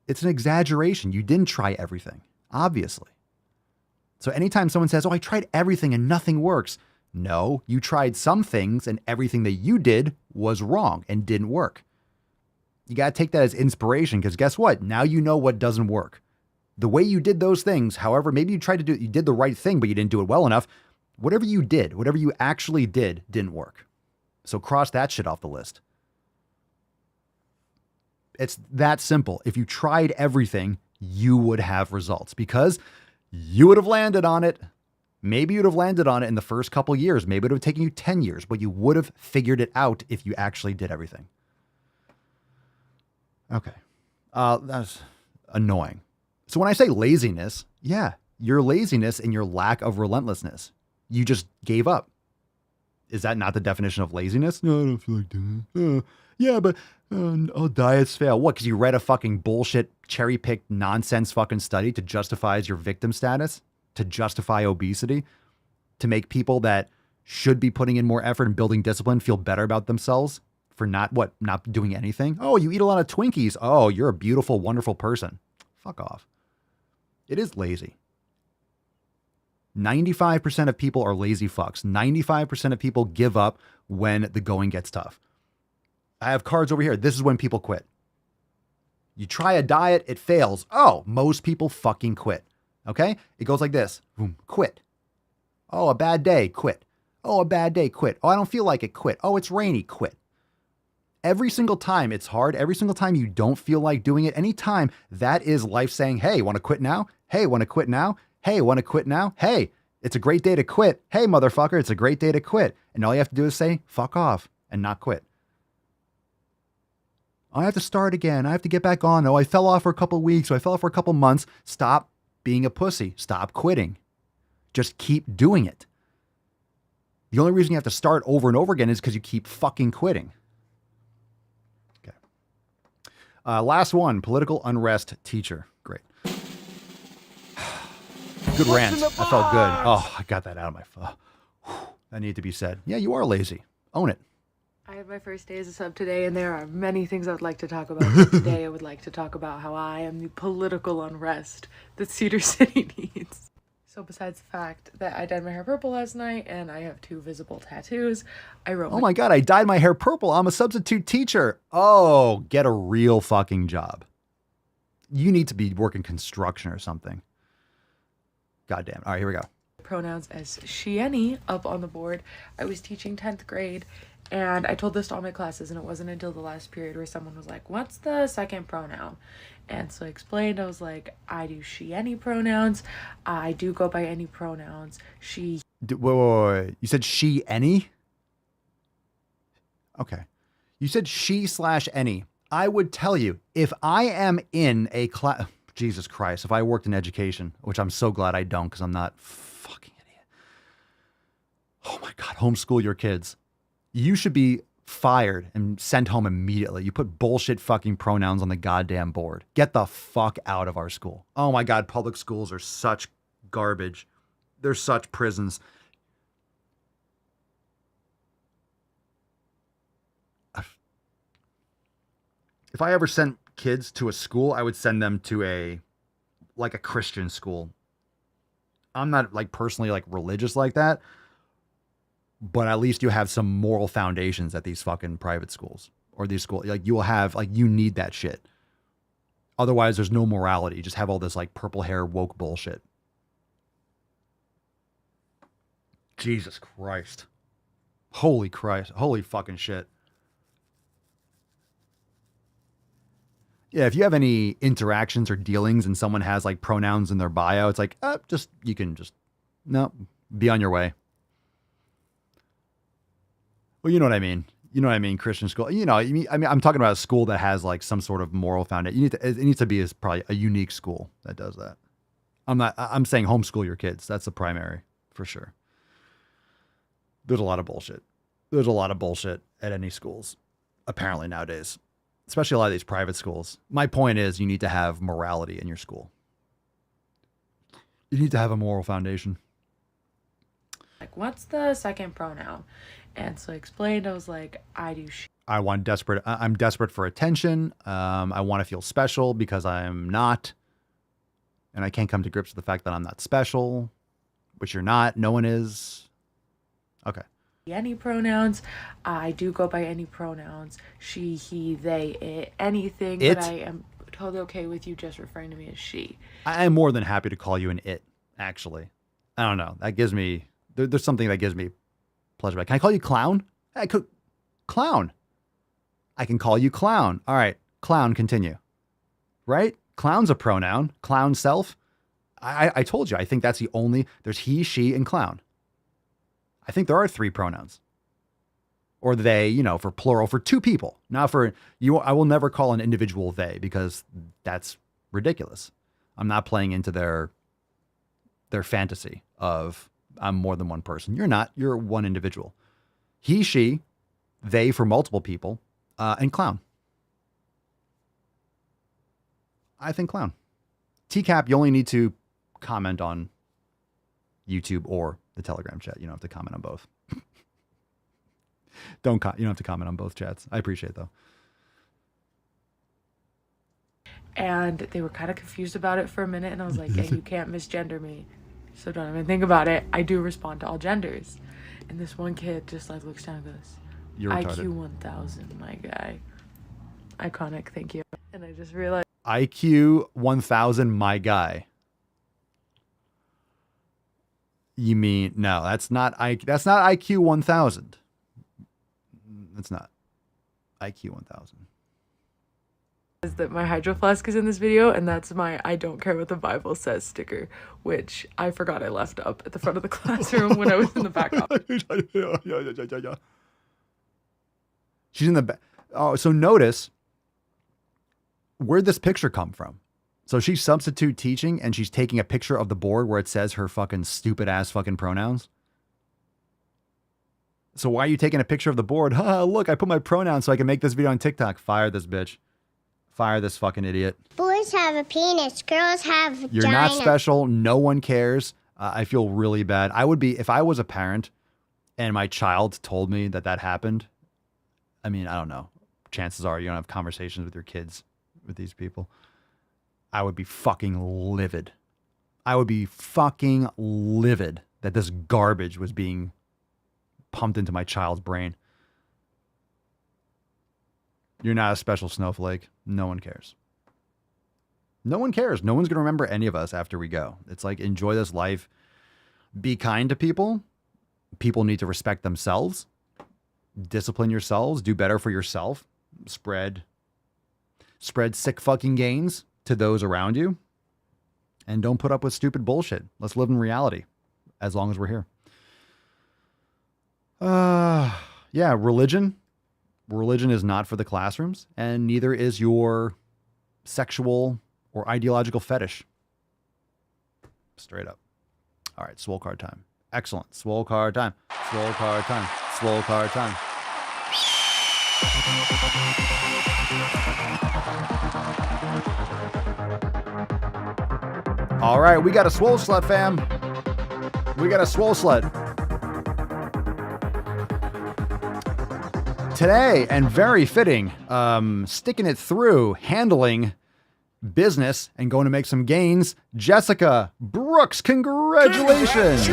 It's an exaggeration. You didn't try everything, obviously. So anytime someone says, oh, I tried everything and nothing works. No, you tried some things and everything that you did was wrong and didn't work. You got to take that as inspiration because guess what? Now you know what doesn't work. The way you did those things, however, maybe you tried to do it, you did the right thing, but you didn't do it well enough. Whatever you did, whatever you actually did, didn't work. So cross that shit off the list. It's that simple. If you tried everything, you would have results because you would have landed on it. Maybe you'd have landed on it in the first couple years. Maybe it would have taken you 10 years, but you would have figured it out if you actually did everything. Okay. That's annoying. So when I say laziness, yeah, your laziness and your lack of relentlessness. You just gave up. Is that not the definition of laziness? No, I don't feel like doing it. Yeah, but diets fail. What? Because you read a fucking bullshit, cherry-picked nonsense fucking study to justify your victim status? To justify obesity? To make people that should be putting in more effort and building discipline feel better about themselves for not doing anything? Oh, you eat a lot of Twinkies. Oh, you're a beautiful, wonderful person. Fuck off. It is lazy. 95% of people are lazy fucks. 95% of people give up when the going gets tough. I have cards over here. This is when people quit. You try a diet, it fails. Oh, most people fucking quit. Okay? It goes like this. Boom, quit. Oh, a bad day, quit. Oh, a bad day, quit. Oh, I don't feel like it, quit. Oh, it's rainy, quit. Every single time it's hard, every single time you don't feel like doing it, anytime that is life saying, hey, want to quit now? Hey, want to quit now? Hey, want to quit now? Hey, it's a great day to quit. Hey, motherfucker, it's a great day to quit. And all you have to do is say, fuck off and not quit. I have to start again. I have to get back on. Oh, I fell off for a couple of weeks. Or I fell off for a couple of months. Stop being a pussy. Stop quitting. Just keep doing it. The only reason you have to start over and over again is because you keep fucking quitting. Okay. Last one, political unrest teacher. Great. Good rant. I felt good. Oh, I got that out of my phone. That needed to be said. Yeah, you are lazy. Own it. I had my first day as a sub today, and there are many things I would like to talk about. But today I would like to talk about how I am the political unrest that Cedar City needs. So besides the fact that I dyed my hair purple last night and I have 2 visible tattoos, I wrote... Oh my God, I dyed my hair purple. I'm a substitute teacher. Oh, get a real fucking job. You need to be working construction or something. Goddamn. All right, here we go. Pronouns as she, any up on the board. I was teaching 10th grade and I told this to all my classes, and it wasn't until the last period where someone was like, what's the second pronoun? And so I explained, I was like, I do she, any pronouns. I do go by any pronouns. She. Wait. You said she, any? Okay. You said she/any. I would tell you, if I am in a class, Jesus Christ, if I worked in education, which I'm so glad I don't because I'm not fucking idiot. Oh my God, homeschool your kids. You should be fired and sent home immediately. You put bullshit fucking pronouns on the goddamn board. Get the fuck out of our school. Oh my God, public schools are such garbage. They're such prisons. If I ever sent kids to a school, I would send them to a Christian school. I'm not personally religious like that, but at least you have some moral foundations at these fucking private schools or these schools. You will have, you need that shit. Otherwise there's no morality. You just have all this purple hair woke bullshit. Jesus Christ. Holy Christ. Holy fucking shit. Yeah, if you have any interactions or dealings and someone has pronouns in their bio, it's be on your way. Well, you know what I mean. You know what I mean, Christian school. I'm talking about a school that has some sort of moral foundation. It needs to be probably a unique school that does that. I'm saying homeschool your kids. That's the primary for sure. There's a lot of bullshit. There's a lot of bullshit at any schools, apparently nowadays, especially a lot of these private schools. My point is you need to have morality in your school. You need to have a moral foundation. Like, what's the second pronoun? And so I explained, I was like, I do she. I'm desperate for attention. I want to feel special because I'm not. And I can't come to grips with the fact that I'm not special, which you're not. No one is. Okay. Any pronouns. I do go by any pronouns. She, he, they, it, anything. It? But I am totally okay with you just referring to me as she. I am more than happy to call you an it, actually. I don't know. That gives me, there's something that gives me pleasure. Can I call you clown? I could, clown. I can call you clown. All right. Clown, continue. Right? Clown's a pronoun. Clown self. I told you, I think that's the only, there's he, she, and clown. I think there are 3 pronouns. Or they, you know, for plural, for 2 people. Now for you, I will never call an individual they because that's ridiculous. I'm not playing into their fantasy of I'm more than one person. You're not. You're one individual. He, she, they for multiple people, and clown. I think clown. TCAP, you only need to comment on YouTube or the Telegram chat. You don't have to comment on both. You don't have to comment on both chats. I appreciate it, though. And they were kind of confused about it for a minute. And I was like, hey, you can't misgender me. So don't even think about it. I do respond to all genders. And this one kid just like looks down and goes, You're retarded. IQ 1000, my guy. Iconic, thank you. And I just realized. IQ 1000, my guy. You mean, no, that's not IQ 1000. That's not IQ 1000. Is that my hydro flask is in this video, and that's my I don't care what the Bible says sticker, which I forgot I left up at the front of the classroom when I was in the back office. She's in the back. Oh, so notice, where'd this picture come from? So she's substitute teaching and she's taking a picture of the board where it says her fucking stupid ass fucking pronouns. So why are you taking a picture of the board? Look, I put my pronouns so I can make this video on TikTok. Fire this bitch. Fire this fucking idiot. Boys have a penis. Girls have vagina. You're not special. No one cares. I feel really bad. I would be, if I was a parent and my child told me that that happened. I mean, I don't know. Chances are you don't have conversations with your kids, with these people. I would be fucking livid. I would be fucking livid that this garbage was being pumped into my child's brain. You're not a special snowflake. No one cares. No one cares. No one's going to remember any of us after we go. It's like, enjoy this life. Be kind to people. People need to respect themselves. Discipline yourselves. Do better for yourself. Spread sick fucking gains to those around you. And don't put up with stupid bullshit. Let's live in reality as long as we're here. Yeah, religion. Religion is not for the classrooms, and neither is your sexual or ideological fetish. Straight up. All right, swole card time. Excellent. Swole card time. Swole card time. Swole card time. All right, we got a swole slut, fam. We got a swole slut. Today, and very fitting, sticking it through, handling business and going to make some gains, Jessica Brooks. Congratulations!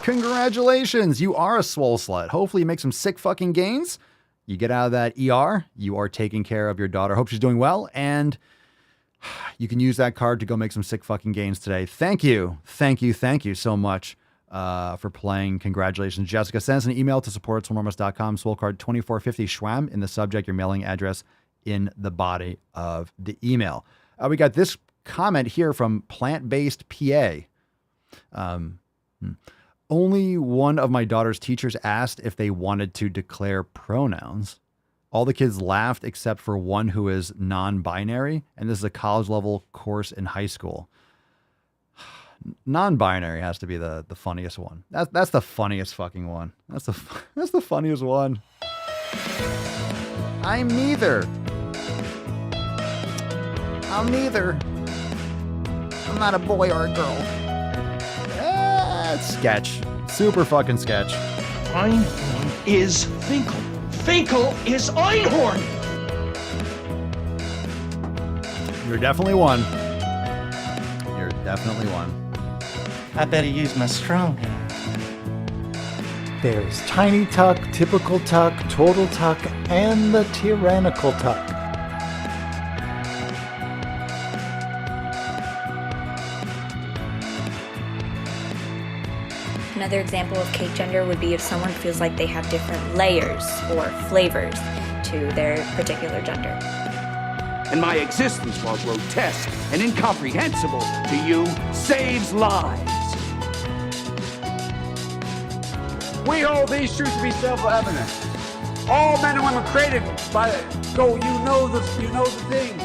Congratulations! You are a swole slut. Hopefully you make some sick fucking gains. You get out of that ER. You are taking care of your daughter. Hope she's doing well. And you can use that card to go make some sick fucking gains today. Thank you. Thank you. Thank you so much for playing. Congratulations, Jessica. Send us an email to support@swolenormous.com. Swole card 2450 Schwam in the subject, your mailing address in the body of the email. We got this comment here from Plant-Based PA. Only one of my daughter's teachers asked if they wanted to declare pronouns. All the kids laughed except for one who is non-binary, and this is a college level course in high school. Non-binary has to be the funniest one. That's the funniest fucking one. That's the funniest one. I'm neither. I'm neither. I'm not a boy or a girl. Sketch. Super fucking sketch. Einhorn is Finkel. Finkel is Einhorn. You're definitely one. You're definitely one. I better use my strong hand. There's tiny tuck, typical tuck, total tuck, and the tyrannical tuck. Another example of cake gender would be if someone feels like they have different layers or flavors to their particular gender. And my existence, while grotesque and incomprehensible to you, saves lives. We hold these truths to be self-evident. All men and women created by go. You know the thing.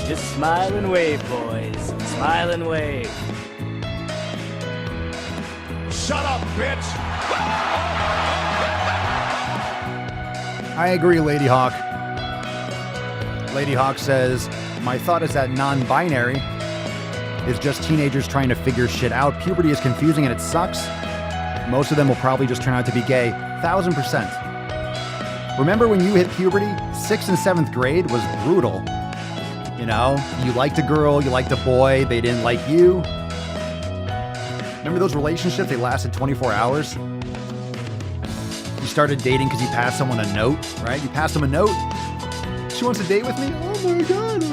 Just smile and wave, boys. Smile and wave. Shut up, bitch. I agree, Lady Hawk. Lady Hawk says, my thought is that non-binary is just teenagers trying to figure shit out. Puberty is confusing and it sucks. Most of them will probably just turn out to be gay. 1000%. Remember when you hit puberty? 6th and 7th grade was brutal. You know, you liked a girl, you liked a boy, they didn't like you. Remember those relationships? They lasted 24 hours. You started dating because you passed someone a note, right? You passed them a note. She wants to date with me? Oh my God.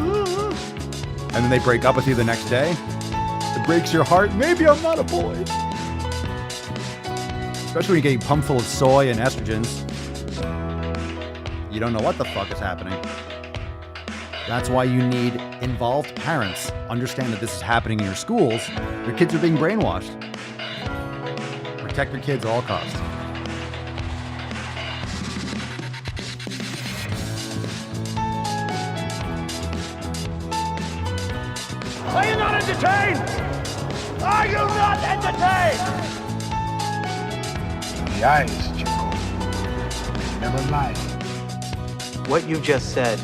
And then they break up with you the next day. It breaks your heart. Maybe I'm not a boy. Especially when you're getting pumped full of soy and estrogens. You don't know what the fuck is happening. That's why you need involved parents. Understand that this is happening in your schools. Your kids are being brainwashed. Protect your kids at all costs. Are you not entertained? Are you not entertained? The eyes, Chico. Never lie. What you just said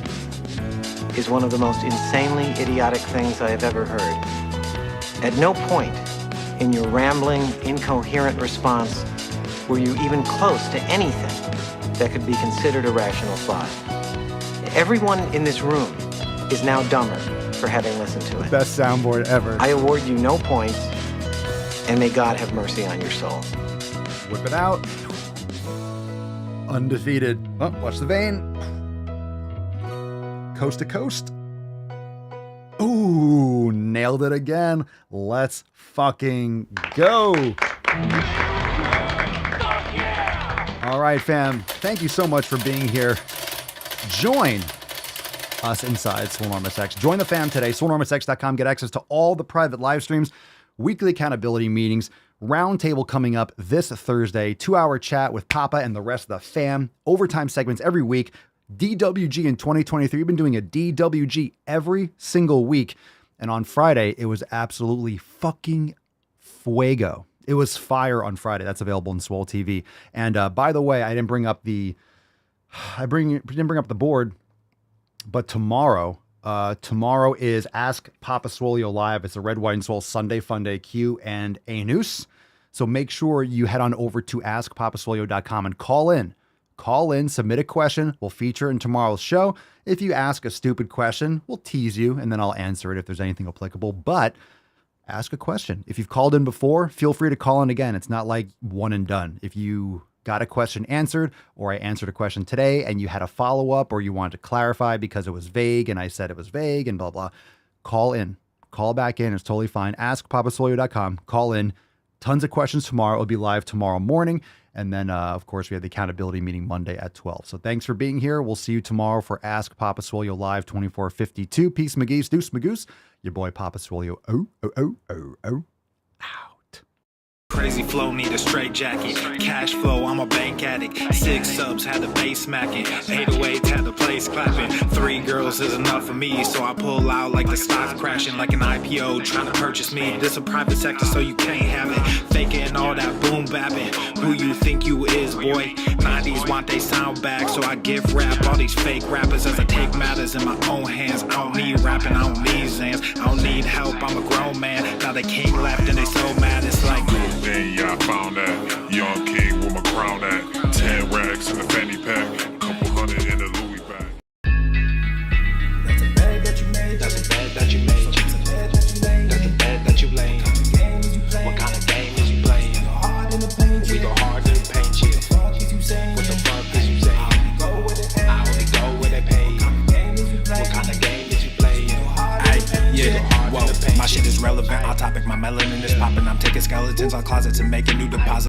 is one of the most insanely idiotic things I have ever heard. At no point in your rambling, incoherent response were you even close to anything that could be considered a rational thought. Everyone in this room is now dumber for having listened to it. Best soundboard ever. I award you no points, and may God have mercy on your soul. Whip it out. Undefeated. Oh, watch the vein. Coast to coast. Ooh, nailed it again. Let's fucking go. All right, fam. Thank you so much for being here. Join us inside Swolenormous X. Join the fam today. Swolenormousx.com. Get access to all the private live streams, weekly accountability meetings, roundtable coming up this Thursday, 2-hour chat with Papa and the rest of the fam, overtime segments every week, DWG in 2023. We've been doing a DWG every single week. And on Friday, it was absolutely fucking fuego. It was fire on Friday. That's available in Swole TV. And by the way, I didn't bring up the board, but tomorrow is Ask Papa Swolio Live. It's a Red, White, and Swole Sunday Funday Q and A Noose. So make sure you head on over to askpapaswolio.com and call in. Call in, submit a question. We'll feature in tomorrow's show. If you ask a stupid question, we'll tease you, and then I'll answer it if there's anything applicable. But ask a question. If you've called in before, feel free to call in again. It's not like one and done. If you got a question answered, or I answered a question today and you had a follow-up, or you wanted to clarify because it was vague and I said it was vague and blah, blah, call in. Call back in. It's totally fine. AskPapaSolio.com. Call in. Tons of questions tomorrow. It'll be live tomorrow morning. And then, of course, we have the accountability meeting Monday at 12. So thanks for being here. We'll see you tomorrow for Ask Papa Swolio Live 2452. Peace, McGee's, Deuce, Magoose. Your boy, Papa Swolio. Oh, oh, oh, oh, oh. Crazy flow, need a straight jacket. Cash flow, I'm a bank addict. 6 subs, had the bass smacking. 808s, had the place clapping. 3 girls is enough for me, so I pull out like the stock's crashing. Like an IPO trying to purchase me. This a private sector, so you can't have it. Faking all that boom bapping. Who you think you is, boy? 90s want they sound back, so I give rap all these fake rappers as I take matters in my own hands. I don't need rapping, I don't need Zans. I don't need help, I'm a grown man. Now they can't left and they so mad, it's like then yeah, I found that young king with my crown at 10 racks in the fanny pack, couple hundred in the Louis bag. That's a bed that you made. That's a bed that you made. That's a bed that you laid. That's a bed that you laid. What kind of game is you playing? We go hard in the paint, yeah. What the fuck is you saying? I only go where they pay. What kind of game is you playing? Yeah, whoa, my shit is relevant. On topic, my melanin is popping. I'm taking skeletons on closets and making new deposits.